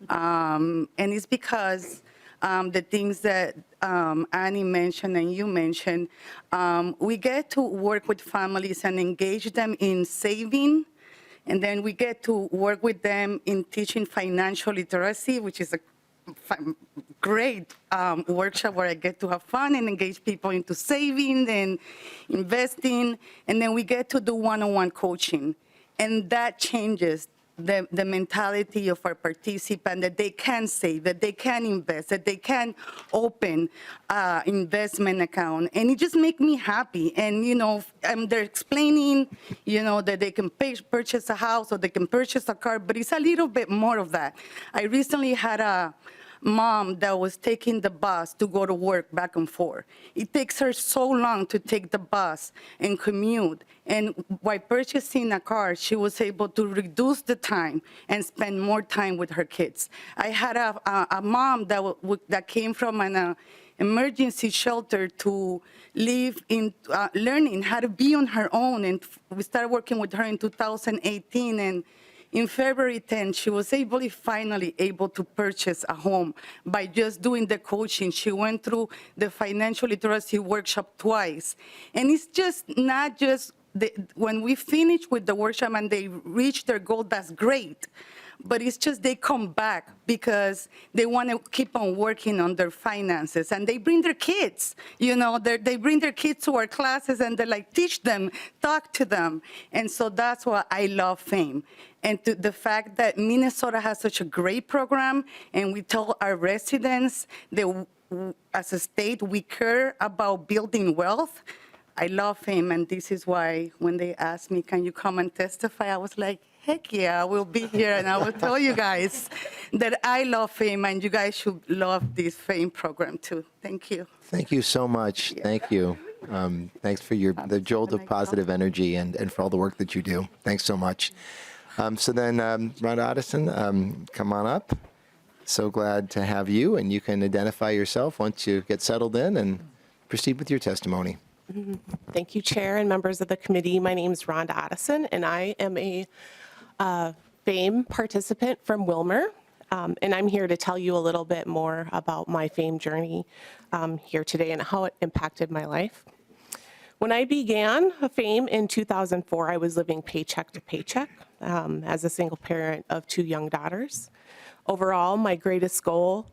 And it's because the things that Annie mentioned and you mentioned, we get to work with families and engage them in saving, and then we get to work with them in teaching financial literacy, which is a great workshop where I get to have fun and engage people into saving and investing, and then we get to do one-on-one coaching, and that changes the mentality of our participant, that they can save, that they can invest, that they can open investment account, and it just makes me happy. And they're explaining, that they can purchase a house or they can purchase a car, but it's a little bit more of that. I recently had a mom that was taking the bus to go to work back and forth. It takes her so long to take the bus and commute. And by purchasing a car, she was able to reduce the time and spend more time with her kids. I had a mom that came from an emergency shelter to live in learning how to be on her own. And we started working with her in 2018. And in February 10, she was finally able to purchase a home by just doing the coaching. She went through the financial literacy workshop twice. And it's just not just when we finish with the workshop and they reach their goal, that's great. But it's just they come back because they want to keep on working on their finances. And they bring their kids, they bring their kids to our classes and they teach them, talk to them. And so that's why I love FAME. And the fact that Minnesota has such a great program, and we tell our residents that as a state, we care about building wealth. I love FAME, and this is why when they asked me, can you come and testify, I was like, Heck yeah, I will be here and I will tell you guys that I love FAME and you guys should love this FAME program too. Thank you. Thank you so much. Thank you. Thanks for the jolt of positive energy and for all the work that you do. Thanks so much. So then, Rhonda Otteson, come on up. So glad to have you, and you can identify yourself once you get settled in and proceed with your testimony. Thank you, Chair and members of the committee. My name is Rhonda Otteson, and I am a FAME participant from Wilmer. And I'm here to tell you a little bit more about my FAME journey here today and how it impacted my life. When I began FAME in 2004, I was living paycheck to paycheck as a single parent of 2 young daughters. Overall, my greatest goal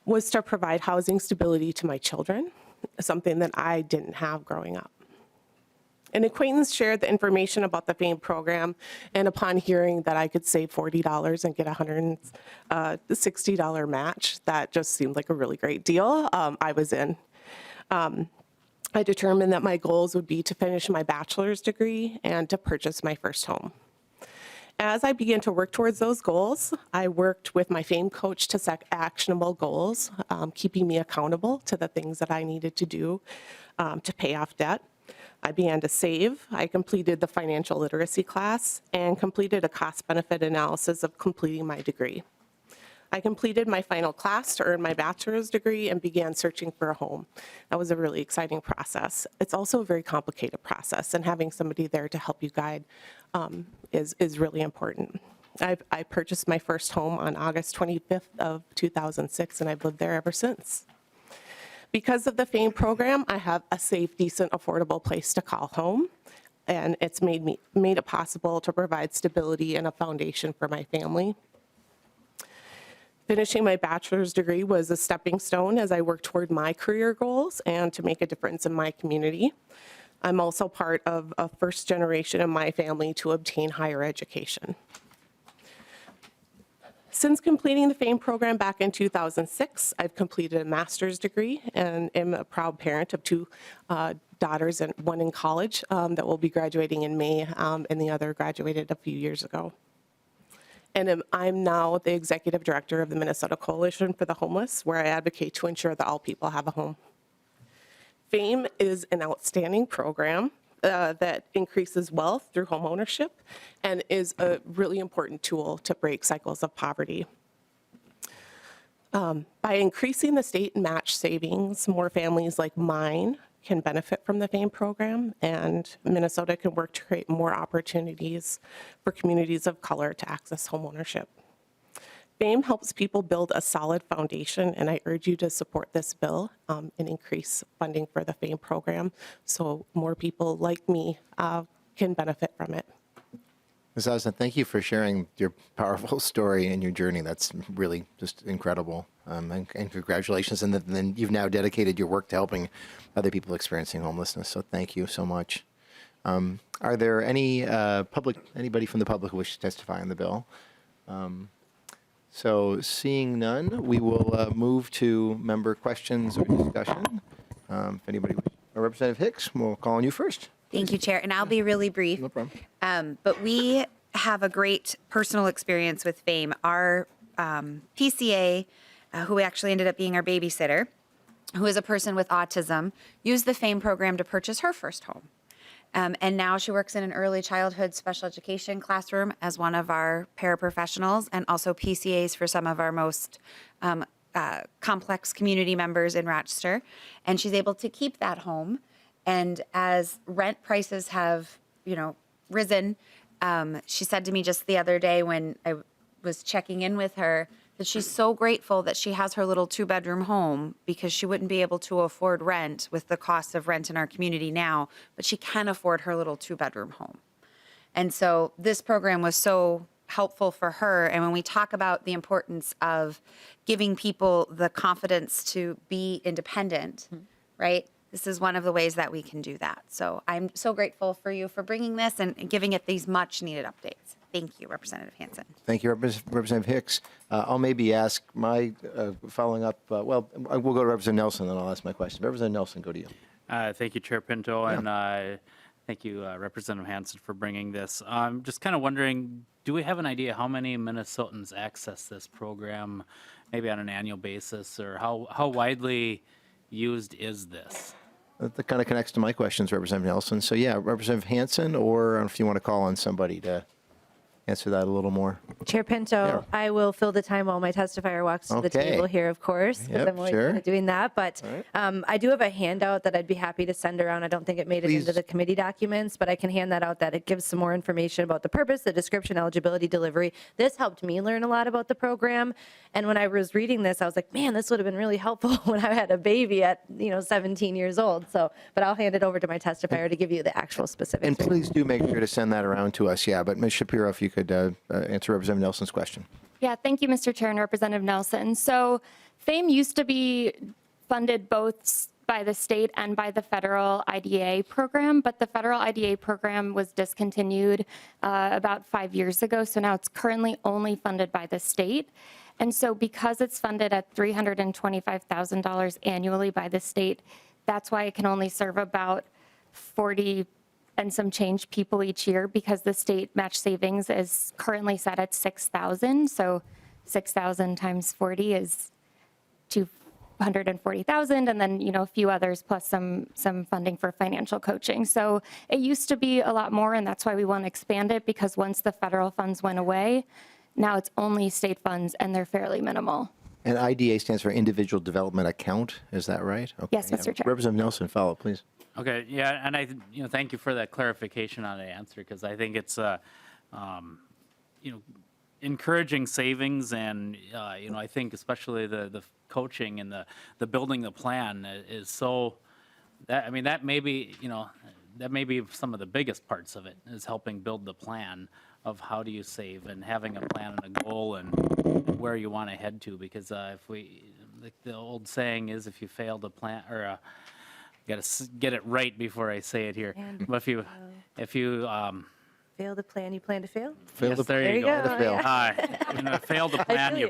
was to provide housing stability to my children, something that I didn't have growing up. An acquaintance shared the information about the FAME program, and upon hearing that I could save $40 and get a $160 match, that just seemed like a really great deal. I was in. I determined that my goals would be to finish my bachelor's degree and to purchase my first home. As I began to work towards those goals, I worked with my FAME coach to set actionable goals, keeping me accountable to the things that I needed to do to pay off debt. I began to save. I completed the financial literacy class and completed a cost-benefit analysis of completing my degree. I completed my final class to earn my bachelor's degree and began searching for a home. That was a really exciting process. It's also a very complicated process, and having somebody there to help you guide is really important. I purchased my first home on August 25th of 2006, and I've lived there ever since. Because of the FAME program, I have a safe, decent, affordable place to call home, and it's made it possible to provide stability and a foundation for my family. Finishing my bachelor's degree was a stepping stone as I worked toward my career goals and to make a difference in my community. I'm also part of a first generation in my family to obtain higher education. Since completing the FAME program back in 2006, I've completed a master's degree and am a proud parent of 2 daughters, and 1 in college that will be graduating in May, and the other graduated a few years ago. And I'm now the executive director of the Minnesota Coalition for the Homeless, where I advocate to ensure that all people have a home. FAME is an outstanding program that increases wealth through home ownership and is a really important tool to break cycles of poverty. By increasing the state match savings, more families like mine can benefit from the FAME program, and Minnesota can work to create more opportunities for communities of color to access home ownership. FAME helps people build a solid foundation, and I urge you to support this bill and increase funding for the FAME program so more people like me can benefit from it. Ms. Osmond, thank you for sharing your powerful story and your journey. That's really just incredible. And congratulations. And then you've now dedicated your work to helping other people experiencing homelessness. So thank you so much. Are there anybody from the public who wishes to testify on the bill? So seeing none, we will move to member questions or discussion. If anybody, Representative Hicks, we'll call on you first. Thank you, Chair, and I'll be really brief. No problem. But we have a great personal experience with FAME. Our PCA, who actually ended up being our babysitter, who is a person with autism, used the FAME program to purchase her first home. And now she works in an early childhood special education classroom as one of our paraprofessionals, and also PCAs for some of our most complex community members in Rochester. And she's able to keep that home. And as rent prices have, risen, she said to me just the other day when I was checking in with her that she's so grateful that she has her little 2-bedroom home because she wouldn't be able to afford rent with the cost of rent in our community now, but she can afford her little 2-bedroom home. And so this program was so helpful for her. And when we talk about the importance of giving people the confidence to be independent, right? This is one of the ways that we can do that. So I'm so grateful for you for bringing this and giving it these much needed updates. Thank you, Representative Hanson. Thank you, Representative Hicks. I'll maybe ask my following up. We'll go to Representative Nelson, and then I'll ask my question. Representative Nelson, go to you. Thank you, Chair Pinto. Yeah. And Thank you, Representative Hanson, for bringing this. I'm just kind of wondering, do we have an idea how many Minnesotans access this program, maybe on an annual basis, or how widely used is this? That kind of connects to my questions, Representative Nelson. So yeah, Representative Hanson, or if you want to call on somebody to answer that a little more. Chair Pinto, I will fill the time while my testifier walks to the Okay. table here, of course, because Yep, I'm always sure. kind of doing that. But I do have a handout that I'd be happy to send around. I don't think it made it into Please. the committee documents, but I can hand that out. That it gives some more information about the purpose, the description, eligibility, delivery. This helped me learn a lot about the program. And when I was reading this, I was like, man, this would have been really helpful when I had a baby at 17 years old. So, but I'll hand it over to my testifier to give you the actual specifics. And please do make sure to send that around to us. Yeah, but Ms. Shapiro, if you could answer Representative Nelson's question. Yeah, thank you, Mr. Chair and Representative Nelson. So FAME used to be funded both by the state and by the federal IDA program, but the federal IDA program was discontinued about 5 years ago. So now it's currently only funded by the state. And so because it's funded at $325,000 annually by the state, that's why it can only serve about 40 and some change people each year, because the state match savings is currently set at 6,000. So 6,000 times 40 is 240,000, and then a few others plus some funding for financial coaching. So it used to be a lot more, and that's why we want to expand it, because once the federal funds went away, now it's only state funds, and they're fairly minimal. And IDA stands for Individual Development Account. Is that right? Okay. Yes, Mr. Chair. Representative Nelson, follow, please. Okay, yeah, and I, thank you for that clarification on the answer, because I think it's, encouraging savings, and I think especially the coaching and the building the plan is so. That may be that may be some of the biggest parts of it, is helping build the plan of how do you save, and having a plan and a goal and where you want to head to, because if the old saying is, if you fail to plan, or got to get it right before I say it here. But if you Fail to plan, you plan to fail? Fail yes, to- there you go. to fail. Fail to plan, you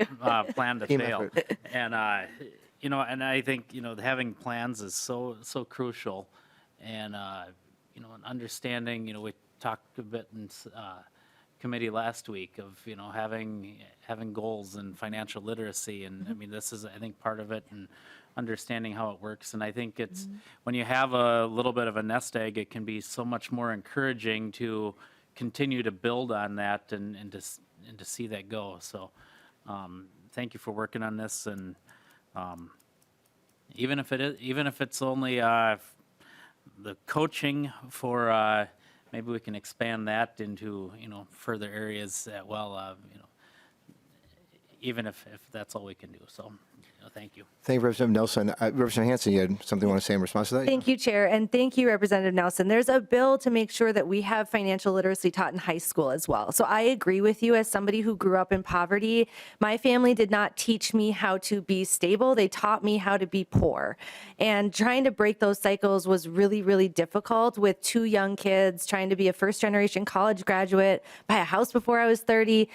plan to Team fail. effort. And and I think having plans is so crucial, and and understanding. We talked a bit in committee last week of having goals and financial literacy, and this is, I think, part of it, and understanding how it works. And I think it's when you have a little bit of a nest egg, it can be so much more encouraging to continue to build on that and to see that go. So thank you for working on this, and even if it's only the coaching for maybe we can expand that into further areas as well, even if that's all we can do. So thank you. Thank you, Representative Nelson. Representative Hanson, you had something you want to say in response to that? Thank you, Chair, and thank you, Representative Nelson. There's a bill to make sure that we have financial literacy taught in high school as well. So I agree with you. As somebody who grew up in poverty, my family did not teach me how to be stable. They taught me how to be poor. And trying to break those cycles was really, really difficult with 2 young kids, trying to be a first-generation college graduate, buy a house before I was 30.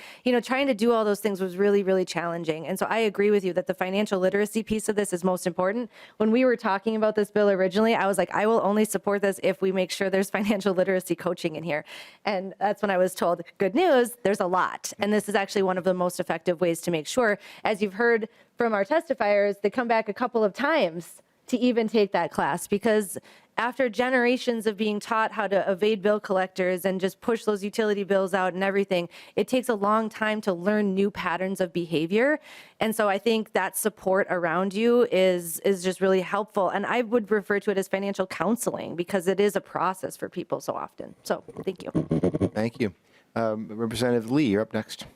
Trying to do all those things was really, really challenging. And so I agree with you that the financial literacy piece of this is most important. When we were talking about this bill originally, I was like, I will only support this if we make sure there's financial literacy coaching in here. And that's when I was told, good news, there's a lot. And this is actually one of the most effective ways to make sure, as you've heard from our testifiers, they come back a couple of times to even take that class, because after generations of being taught how to evade bill collectors and just push those utility bills out and everything, it takes a long time to learn new patterns of behavior. And so I think that support around you is just really helpful. And I would refer to it as financial counseling, because it is a process for people so often. So thank you. Thank you. Representative Lee, you're up next.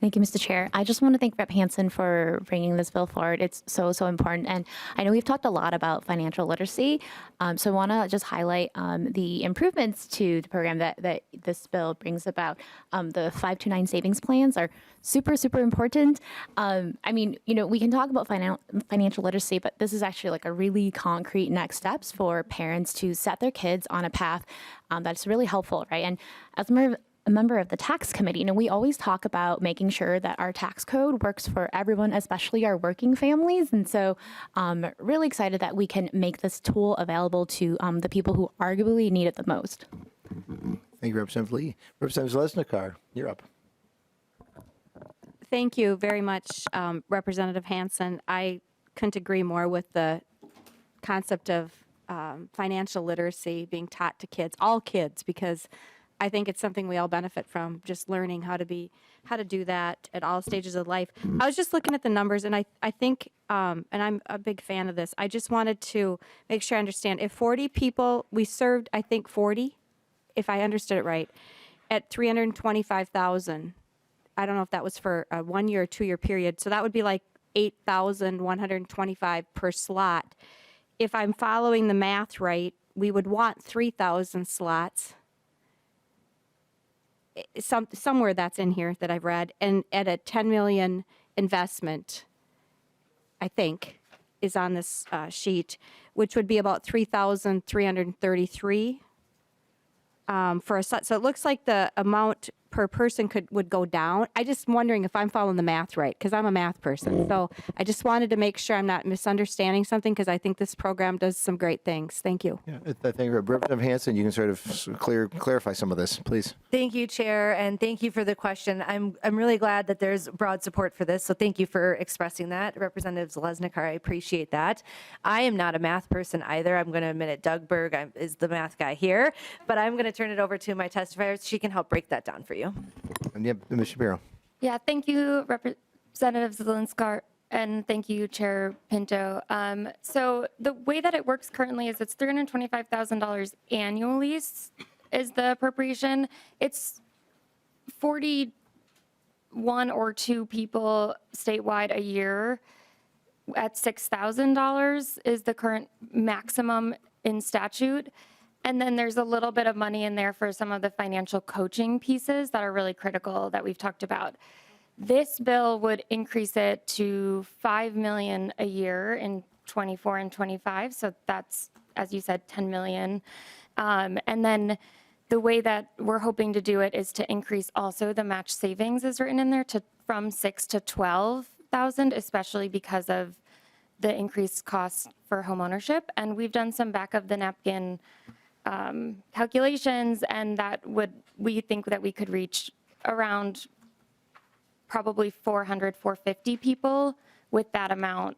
Thank you, Mr. Chair. I just want to thank Rep. Hanson for bringing this bill forward. It's so important. And I know we've talked a lot about financial literacy, so I want to just highlight the improvements to the program that this bill brings about. The 529 savings plans are super important. We can talk about financial literacy, but this is actually like a really concrete next steps for parents to set their kids on a path that's really helpful, right? And as a member of the tax committee, we always talk about making sure that our tax code works for everyone, especially our working families. And so really excited that we can make this tool available to the people who arguably need it the most. Thank you, Representative Lee. Representative Zalesnikar, you're up. Thank you very much, Representative Hanson. I couldn't agree more with the concept of financial literacy being taught to kids, all kids, because I think it's something we all benefit from, just learning how to do that at all stages of life. I was just looking at the numbers, and I think, and I'm a big fan of this, I just wanted to make sure I understand. If 40 people, we served, I think 40, if I understood it right, at $325,000. I don't know if that was for a 1 year or 2 year period. So that would be like $8,125 per slot. If I'm following the math right, we would want 3,000 slots. Somewhere that's in here that I've read, and at a 10 million investment, I think, is on this sheet, which would be about 3,333 for a slot. So it looks like the amount per person would go down. I just wondering if I'm following the math right, because I'm a math person. So I just wanted to make sure I'm not misunderstanding something, because I think this program does some great things. Thank you. Yeah, thank you. Representative Hanson, you can sort of clarify some of this, please. Thank you, Chair, and thank you for the question. I'm really glad that there's broad support for this, so thank you for expressing that. Representative Zalesnikar, I appreciate that. I am not a math person either. I'm going to admit it. Doug Berg is the math guy here, but I'm going to turn it over to my testifier. She can help break that down for you. And yeah, Ms. Shapiro. Yeah, thank you, Representative Zielinskar, and thank you, Chair Pinto. So the way that it works currently is it's $325,000 annually is the appropriation. It's 41 or 2 people statewide a year at $6,000 is the current maximum in statute. And then there's a little bit of money in there for some of the financial coaching pieces that are really critical that we've talked about. This bill would increase it to $5 million a year in 24 and 25. So that's, as you said, $10 million. And then the way that we're hoping to do it is to increase also the match savings is written in there from 6 to 12,000, especially because of the increased cost for homeownership. And we've done some back of the napkin calculations, and we think that we could reach around probably 400, 450 people with that amount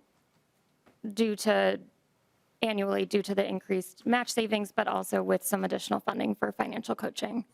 annually due to the increased match savings, but also with some additional funding for financial coaching.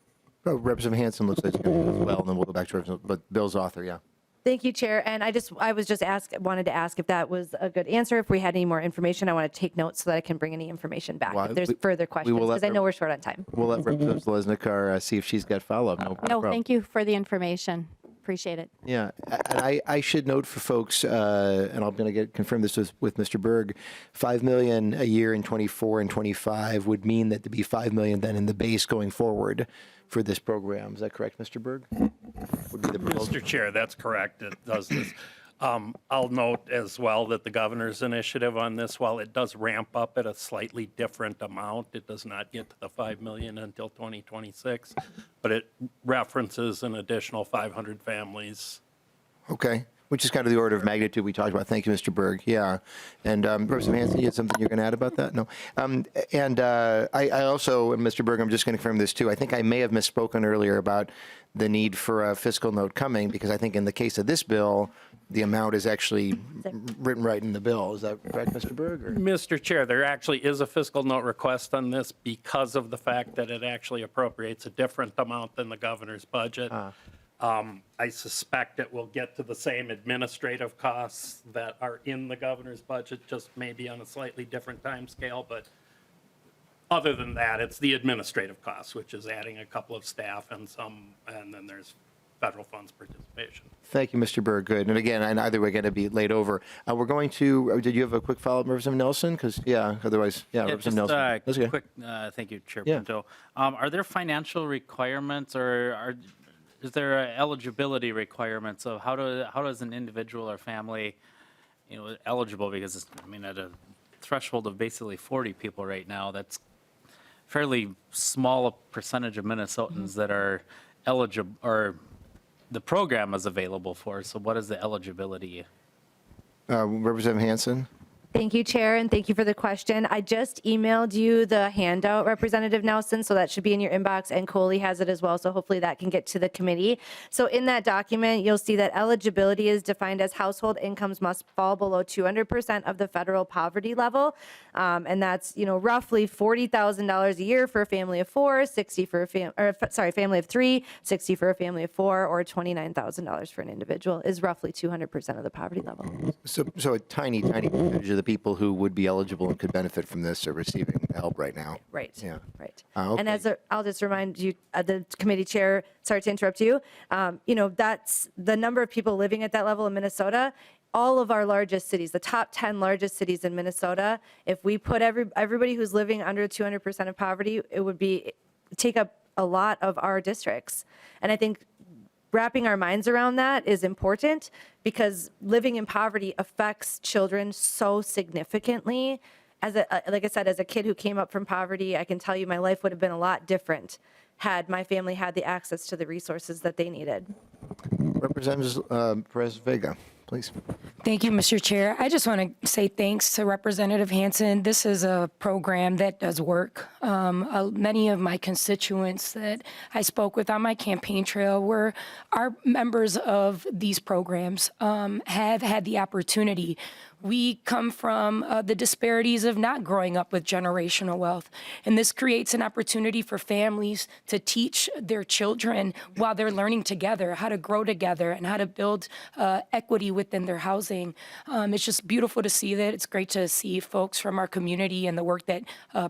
Oh, Representative Hanson looks like it's going to do as well, and then we'll go back to Bill's author, yeah. Thank you, Chair. And I wanted to ask if that was a good answer. If we had any more information, I want to take notes so that I can bring any information back if there's further questions, because I know we're short on time. We'll let Representative Zalesnikar see if she's got follow-up. No No, problem. thank you for the information. Appreciate it. Yeah, and I should note for folks, and I'm going to confirm this with Mr. Berg, $5 million a year in 24 and 25 would mean that to be $5 million then in the base going forward for this program. Is that correct, Mr. Berg? Would be the proposal. Mr. Chair, that's correct. It does this. I'll note as well that the governor's initiative on this, while it does ramp up at a slightly different amount, it does not get to the $5 million until 2026, but it references an additional 500 families. Okay, which is kind of the order of magnitude we talked about. Thank you, Mr. Berg. Yeah, and Representative Hanson, you had something you're going to add about that? No. I also, and Mr. Berg, I'm just going to confirm this too. I think I may have misspoken earlier about the need for a fiscal note coming, because I think in the case of this bill, the amount is actually written right in the bill. Is that correct, Mr. Berg? Or? Mr. Chair, there actually is a fiscal note request on this because of the fact that it actually appropriates a different amount than the governor's budget. I suspect it will get to the same administrative costs that are in the governor's budget, just maybe on a slightly different time scale. But other than that, it's the administrative costs, which is adding a couple of staff and then there's federal funds participation. Thank you, Mr. Berg. Good. And again, and either we're going to be laid over. We're going to, did you have a quick follow-up, Representative Nelson? Because, yeah, otherwise, yeah, Representative Nelson. That's okay. Quick, thank you, Chair Pinto. Are there financial requirements or is there eligibility requirements of how does an individual or family, eligible, because it's, at a threshold of basically 40 people right now, that's fairly small a percentage of Minnesotans that are eligible, or the program is available for, so what is the eligibility? Representative Hanson? Thank you, Chair, and thank you for the question. I just emailed you the handout, Representative Nelson, so that should be in your inbox, and Coley has it as well, so hopefully that can get to the committee. So in that document, you'll see that eligibility is defined as household incomes must fall below 200% of the federal poverty level, and that's, roughly $40,000 a year for a family of four, 60 for a family of three, 60 for a family of four, or $29,000 for an individual is roughly 200% of the poverty level. So a tiny percentage of the people who would be eligible and could benefit from this are receiving help right now. Right. Yeah. Right. Okay. And I'll just remind you, the committee chair, sorry to interrupt you, that's the number of people living at that level in Minnesota. All of our largest cities, the top 10 largest cities in Minnesota, if we put everybody who's living under 200% of poverty, it would take up a lot of our districts. And I think wrapping our minds around that is important because living in poverty affects children so significantly. Like I said, as a kid who came up from poverty, I can tell you my life would have been a lot different had my family had the access to the resources that they needed. Representative Perez-Vega, please. Thank you, Mr. Chair. I just want to say thanks to Representative Hanson. This is a program that does work. Many of my constituents that I spoke with on my campaign trail are members of these programs, have had the opportunity. We come from the disparities of not growing up with generational wealth. And this creates an opportunity for families to teach their children while they're learning together, how to grow together and how to build equity within their housing. It's just beautiful to see that. It's great to see folks from our community and the work that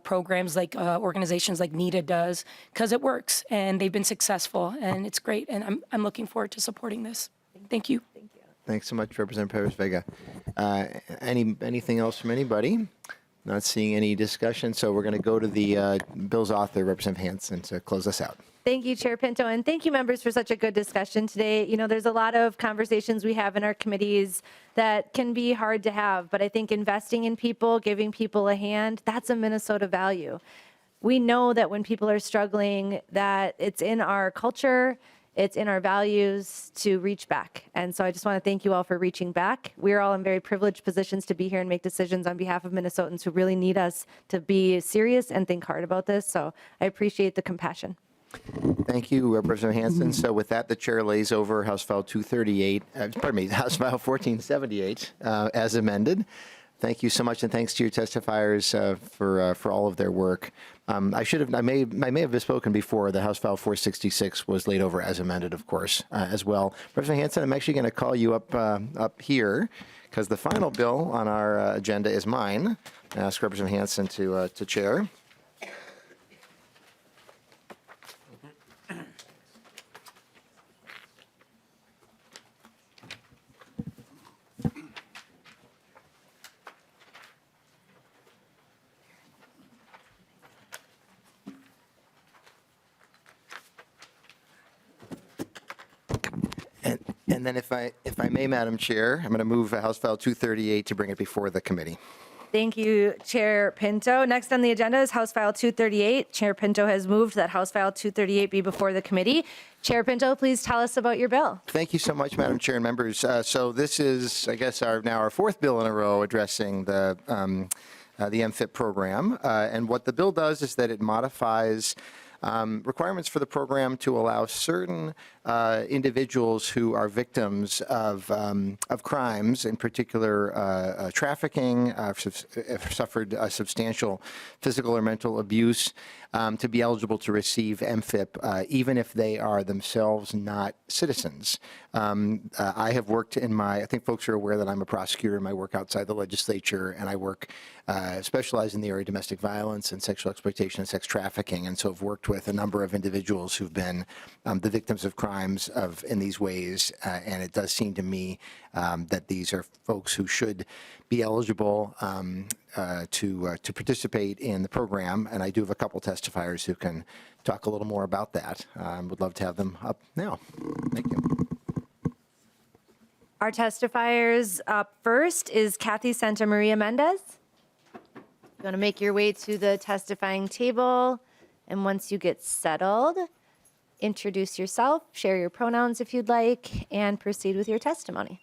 programs like organizations like NEDA does, because it works and they've been successful and it's great. And I'm looking forward to supporting this. Thank you. Thanks so much, Representative Perez-Vega. Anything else from anybody? Not seeing any discussion, so we're going to go to the bill's author, Representative Hanson, to close us out. Thank you, Chair Pinto, and thank you, members, for such a good discussion today. There's a lot of conversations we have in our committees that can be hard to have, but I think investing in people, giving people a hand, that's a Minnesota value. We know that when people are struggling, that it's in our culture, it's in our values to reach back. And so I just want to thank you all for reaching back. We're all in very privileged positions to be here and make decisions on behalf of Minnesotans who really need us to be serious and think hard about this. So I appreciate the compassion. Thank you, Representative Hanson. So with that, the chair lays over House File 238, House File 1478 as amended. Thank you so much, and thanks to your testifiers for all of their work. I may have misspoken before. The House File 466 was laid over as amended, of course, as well. Representative Hanson, I'm actually going to call you up here because the final bill on our agenda is mine. I ask Representative Hanson to chair. And then if I may, Madam Chair, I'm going to move House File 238 to bring it before the committee. Thank you, Chair Pinto. Next on the agenda is House File 238. Chair Pinto has moved that House File 238 be before the committee. Chair Pinto, please tell us about your bill. Thank you so much, Madam Chair and members. So this is, I guess, our fourth bill in a row addressing the MFIP program. And what the bill does is that it modifies requirements for the program to allow certain individuals who are victims of crimes, in particular trafficking, have suffered substantial physical or mental abuse, to be eligible to receive MFIP, even if they are themselves not citizens. I have worked I think folks are aware that I'm a prosecutor and I work outside the legislature, and I specialize in the area of domestic violence and sexual exploitation and sex trafficking, and so I've worked with a number of individuals who've been the victims of crimes in these ways, and it does seem to me that these are folks who should be eligible to participate in the program, and I do have a couple testifiers who can talk a little more about that. Would love to have them up now. Thank you. Our testifiers up first is Kathy Santa Maria Mendez. You want to make your way to the testifying table, and once you get settled, introduce yourself, share your pronouns if you'd like, and proceed with your testimony.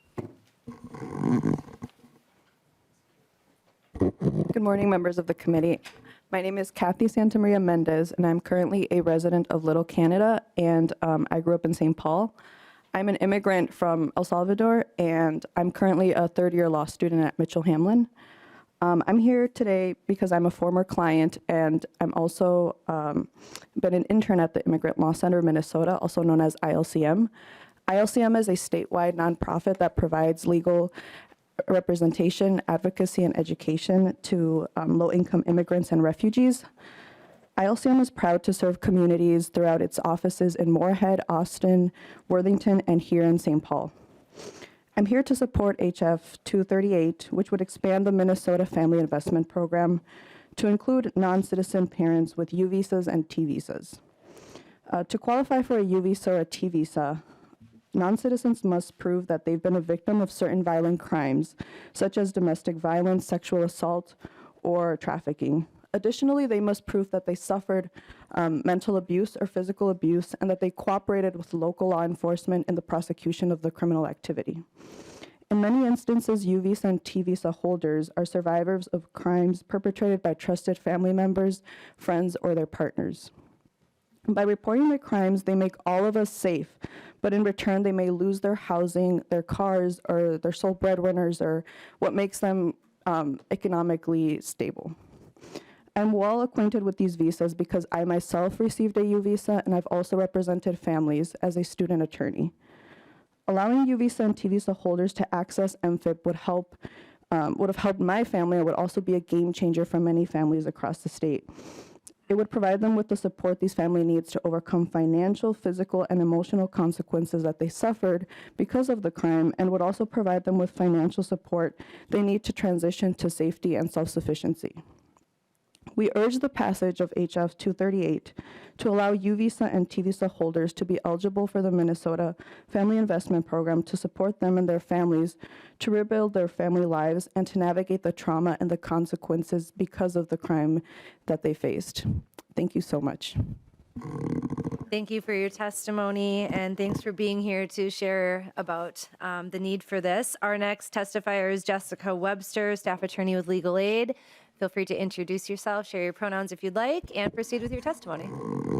Good morning, members of the committee. My name is Kathy Santamaria Mendez, and I'm currently a resident of Little Canada, and I grew up in St. Paul. I'm an immigrant from El Salvador, and I'm currently a third-year law student at Mitchell Hamlin. I'm here today because I'm a former client, and I'm also been an intern at the Immigrant Law Center of Minnesota, also known as ILCM. ILCM is a statewide nonprofit that provides legal representation, advocacy, and education to low-income immigrants and refugees. ILCM is proud to serve communities throughout its offices in Moorhead, Austin, Worthington, and here in St. Paul. I'm here to support HF 238, which would expand the Minnesota Family Investment Program to include non-citizen parents with U visas and T visas. To qualify for a U visa or a T visa, non-citizens must prove that they've been a victim of certain violent crimes, such as domestic violence, sexual assault, or trafficking. Additionally, they must prove that they suffered mental abuse or physical abuse and that they cooperated with local law enforcement in the prosecution of the criminal activity. In many instances, U visa and T visa holders are survivors of crimes perpetrated by trusted family members, friends, or their partners. By reporting their crimes, they make all of us safe, but in return, they may lose their housing, their cars, or their sole breadwinners, or what makes them economically stable. I'm well acquainted with these visas because I myself received a U visa, and I've also represented families as a student attorney. Allowing U visa and T visa holders to access MFIP would have helped my family and would also be a game changer for many families across the state. It would provide them with the support these family needs to overcome financial, physical, and emotional consequences that they suffered because of the crime, and would also provide them with financial support they need to transition to safety and self-sufficiency. We urge the passage of HF 238 to allow U visa and T visa holders to be eligible for the Minnesota Family Investment Program to support them and their families to rebuild their family lives and to navigate the trauma and the consequences because of the crime that they faced. Thank you so much. Thank you for your testimony, and thanks for being here to share about the need for this. Our next testifier is Jessica Webster, staff attorney with Legal Aid. Feel free to introduce yourself, share your pronouns if you'd like, and proceed with your testimony.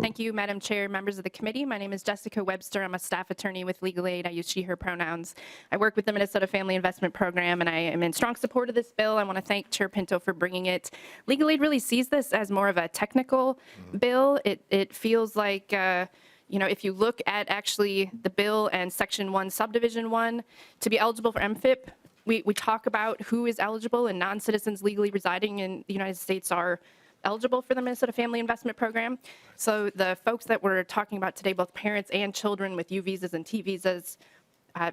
Thank you, Madam Chair, members of the committee. My name is Jessica Webster. I'm a staff attorney with Legal Aid. I use she, her pronouns. I work with the Minnesota Family Investment Program, and I am in strong support of this bill. I want to thank Chair Pinto for bringing it. Legal Aid really sees this as more of a technical bill. It feels like if you look at actually the bill and Section 1, Subdivision 1, to be eligible for MFIP, we talk about who is eligible, and non-citizens legally residing in the United States are eligible for the Minnesota Family Investment Program. So the folks that we're talking about today, both parents and children with U visas and T visas,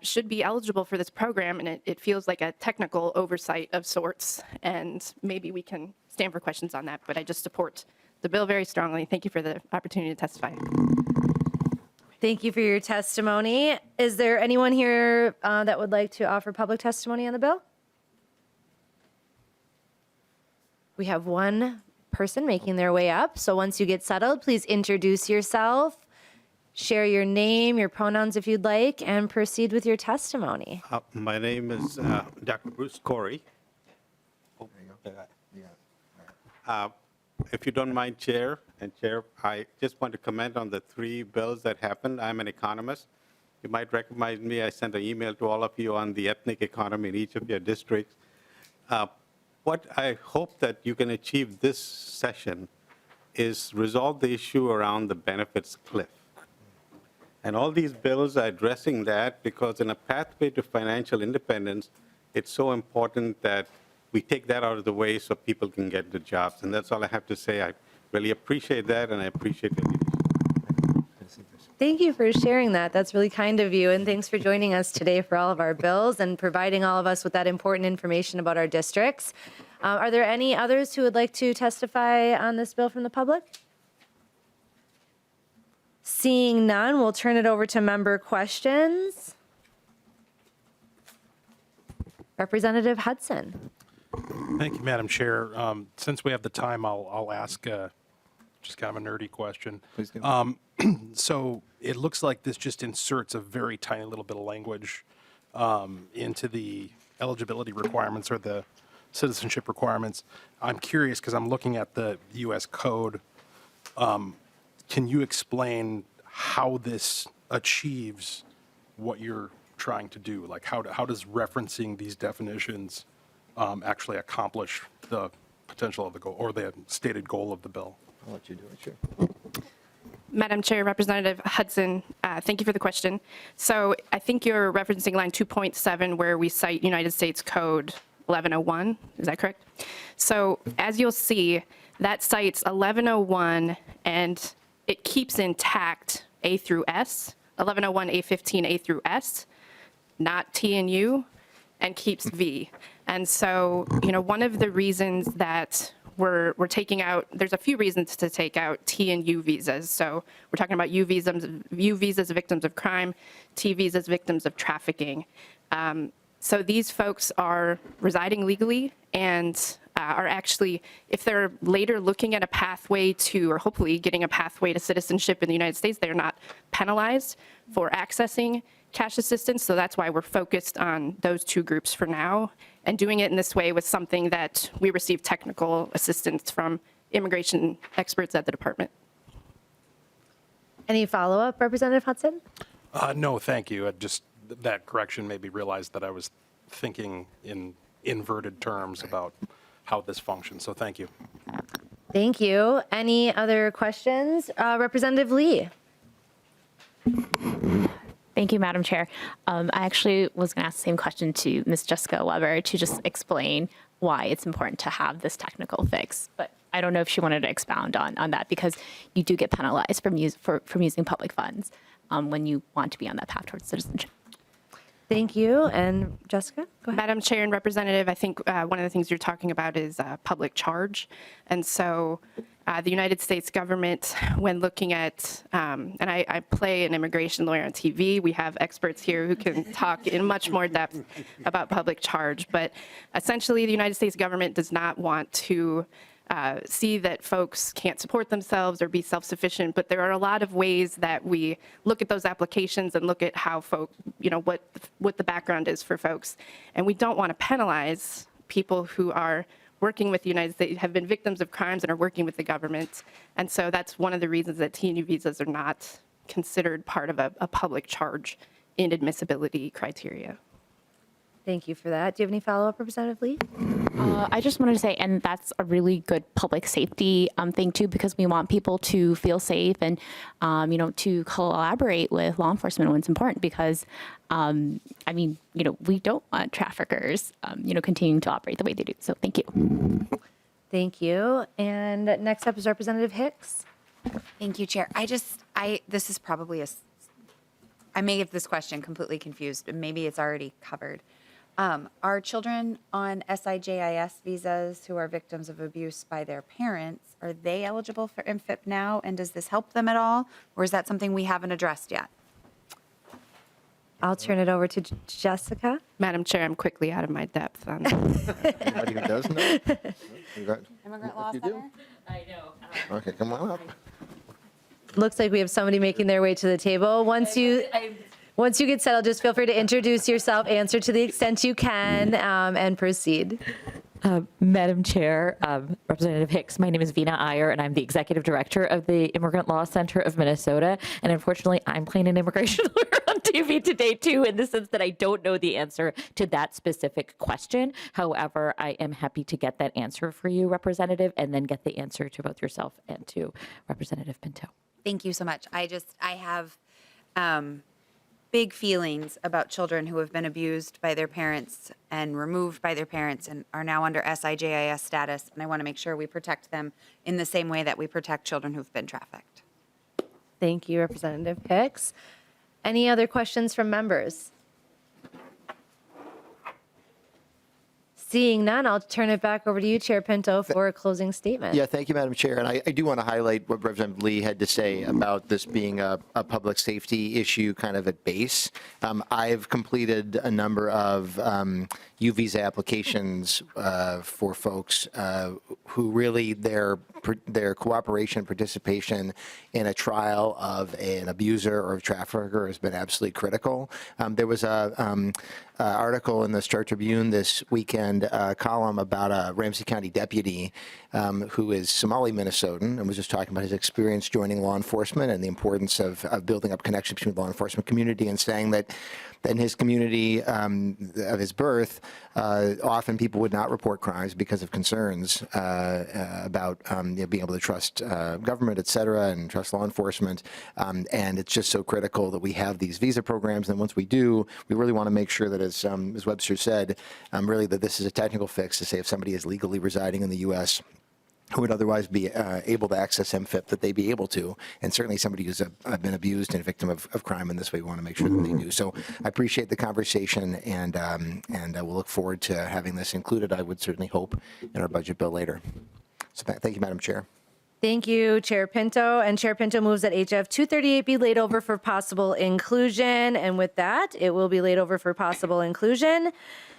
should be eligible for this program, and it feels like a technical oversight of sorts, and maybe we can stand for questions on that, but I just support the bill very strongly. Thank you for the opportunity to testify. Thank you for your testimony. Is there anyone here that would like to offer public testimony on the bill? We have one person making their way up. So once you get settled, please introduce yourself, share your name, your pronouns if you'd like, and proceed with your testimony. My name is Dr. Bruce Corey. If you don't mind, Chair, I just want to comment on the 3 bills that happened. I'm an economist. You might recognize me. I sent an email to all of you on the ethnic economy in each of your districts. What I hope that you can achieve this session is resolve the issue around the benefits cliff. And all these bills are addressing that because in a pathway to financial independence, it's so important that we take that out of the way so people can get the jobs. And that's all I have to say. I really appreciate that, and I appreciate your leadership. Thank you for sharing that. That's really kind of you. And thanks for joining us today for all of our bills and providing all of us with that important information about our districts. Are there any others who would like to testify on this bill from the public? Seeing none, we'll turn it over to member questions. Representative Hudson. Thank you, Madam Chair. Since we have the time, I'll ask just kind of a nerdy question. Please do. So it looks like this just inserts a very tiny little bit of language into the eligibility requirements or the citizenship requirements. I'm curious because I'm looking at the U.S. Code. Can you explain how this achieves what you're trying to do? Like how does referencing these definitions actually accomplish the potential of the goal or the stated goal of the bill? I'll let you do it, sure. Madam Chair, Representative Hudson, thank you for the question. So I think you're referencing line 2.7 where we cite United States Code 1101. Is that correct? So as you'll see, that cites 1101 and it keeps intact A through S, 1101, A15, A through S, not T and U, and keeps V. And so, one of the reasons that we're taking out, there's a few reasons to take out T and U visas. So we're talking about U visas victims of crime, T visas victims of trafficking. So these folks are residing legally and are actually, if they're later looking at a pathway to, or hopefully getting a pathway to citizenship in the United States, they're not penalized for accessing cash assistance. So that's why we're focused on those two groups for now. And doing it in this way was something that we received technical assistance from immigration experts at the department. Any follow-up, Representative Hudson? No, thank you. That correction made me realize that I was thinking in inverted terms about how this functions. So thank you. Thank you. Any other questions? Representative Lee. Thank you, Madam Chair. I actually was going to ask the same question to Ms. Jessica Weber to just explain why it's important to have this technical fix. But I don't know if she wanted to expound on that because you do get penalized from using public funds when you want to be on that path towards citizenship. Thank you. And Jessica, go ahead. Madam Chair and Representative, I think one of the things you're talking about is public charge. And so the United States government, when looking at, and I play an immigration lawyer on TV, we have experts here who can talk in much more depth about public charge. But essentially, the United States government does not want to see that folks can't support themselves or be self-sufficient, but there are a lot of ways that we look at those applications and look at how what the background is for folks. And we don't want to penalize people who are working with the United States, have been victims of crimes and are working with the government. And so that's one of the reasons that TNU visas are not considered part of a public charge inadmissibility criteria. Thank you for that. Do you have any follow-up, Representative Lee? I just wanted to say, and that's a really good public safety thing too, because we want people to feel safe and, to collaborate with law enforcement when it's important because, we don't want traffickers, continuing to operate the way they do. So thank you. Thank you. And next up is Representative Hicks. Thank you, Chair. This is probably I may have this question completely confused, but maybe it's already covered. Are children on SIJIS visas who are victims of abuse by their parents, are they eligible for MFIP now? And does this help them at all? Or is that something we haven't addressed yet? I'll turn it over to Jessica. Madam Chair, I'm quickly out of my depth on that. Anybody who does know? Immigrant Law You Center? do? I know. Okay, come on up. Looks like we have somebody making their way to the table. Once you get settled, just feel free to introduce yourself, answer to the extent you can, and proceed. Madam Chair, Representative Hicks, my name is Vina Iyer, and I'm the Executive Director of the Immigrant Law Center of Minnesota. And unfortunately, I'm playing an immigration lawyer on TV today, too, in the sense that I don't know the answer to that specific question. However, I am happy to get that answer for you, Representative, and then get the answer to both yourself and to Representative Pinto. Thank you so much. I have big feelings about children who have been abused by their parents and removed by their parents and are now under SIJIS status. And I want to make sure we protect them in the same way that we protect children who've been trafficked. Thank you, Representative Hicks. Any other questions from members? Seeing none, I'll turn it back over to you, Chair Pinto, for a closing statement. Yeah, thank you, Madam Chair. And I do want to highlight what Representative Lee had to say about this being a public safety issue kind of at base. I've completed a number of U visa applications for folks who really their their cooperation, participation in a trial of an abuser or a trafficker has been absolutely critical. There was a article in the Star Tribune this weekend, column about a Ramsey County deputy who is Somali Minnesotan and was just talking about his experience joining law enforcement and the importance of building up connections between the law enforcement community, and saying that in his community of his birth, often people would not report crimes because of concerns about being able to trust government, et cetera, and trust law enforcement. And it's just so critical that we have these visa programs. And once we do, we really want to make sure that, as Webster said, really that this is a technical fix to say if somebody is legally residing in the U.S. who would otherwise be able to access MFIP, that they be able to, and certainly somebody who's been abused and a victim of crime in this way, we want to make sure that they do. So I appreciate the conversation, and we'll look forward to having this included, I would certainly hope, in our budget bill later. So thank you, Madam Chair. Thank you, Chair Pinto. And Chair Pinto moves that HF 238 be laid over for possible inclusion. And with that, it will be laid over for possible inclusion.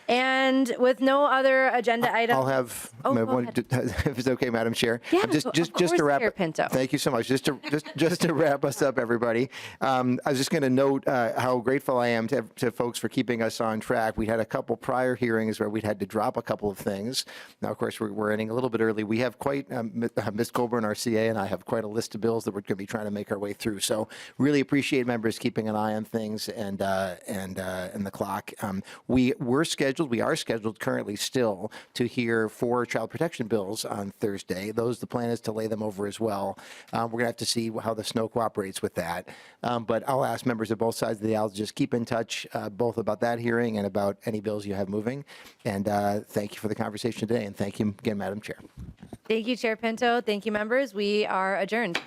And with no other agenda item. I'll have, go ahead. if it's okay, Madam Chair. Yeah, just of course, to wrap Chair Pinto. Thank you so much. Just to wrap us up, everybody. I was just going to note how grateful I am to folks for keeping us on track. We had a couple prior hearings where we'd had to drop a couple of things. Now, of course, we're ending a little bit early. We have quite, Ms. Colburn, our CA, and I have quite a list of bills that we're going to be trying to make our way through. So really appreciate members keeping an eye on things and the clock. We are scheduled currently still to hear 4 child protection bills on Thursday. The plan is to lay them over as well. We're going to have to see how the snow cooperates with that. But I'll ask members of both sides of the aisle to just keep in touch, both about that hearing and about any bills you have moving. And thank you for the conversation today. And thank you again, Madam Chair. Thank you, Chair Pinto. Thank you, members. We are adjourned.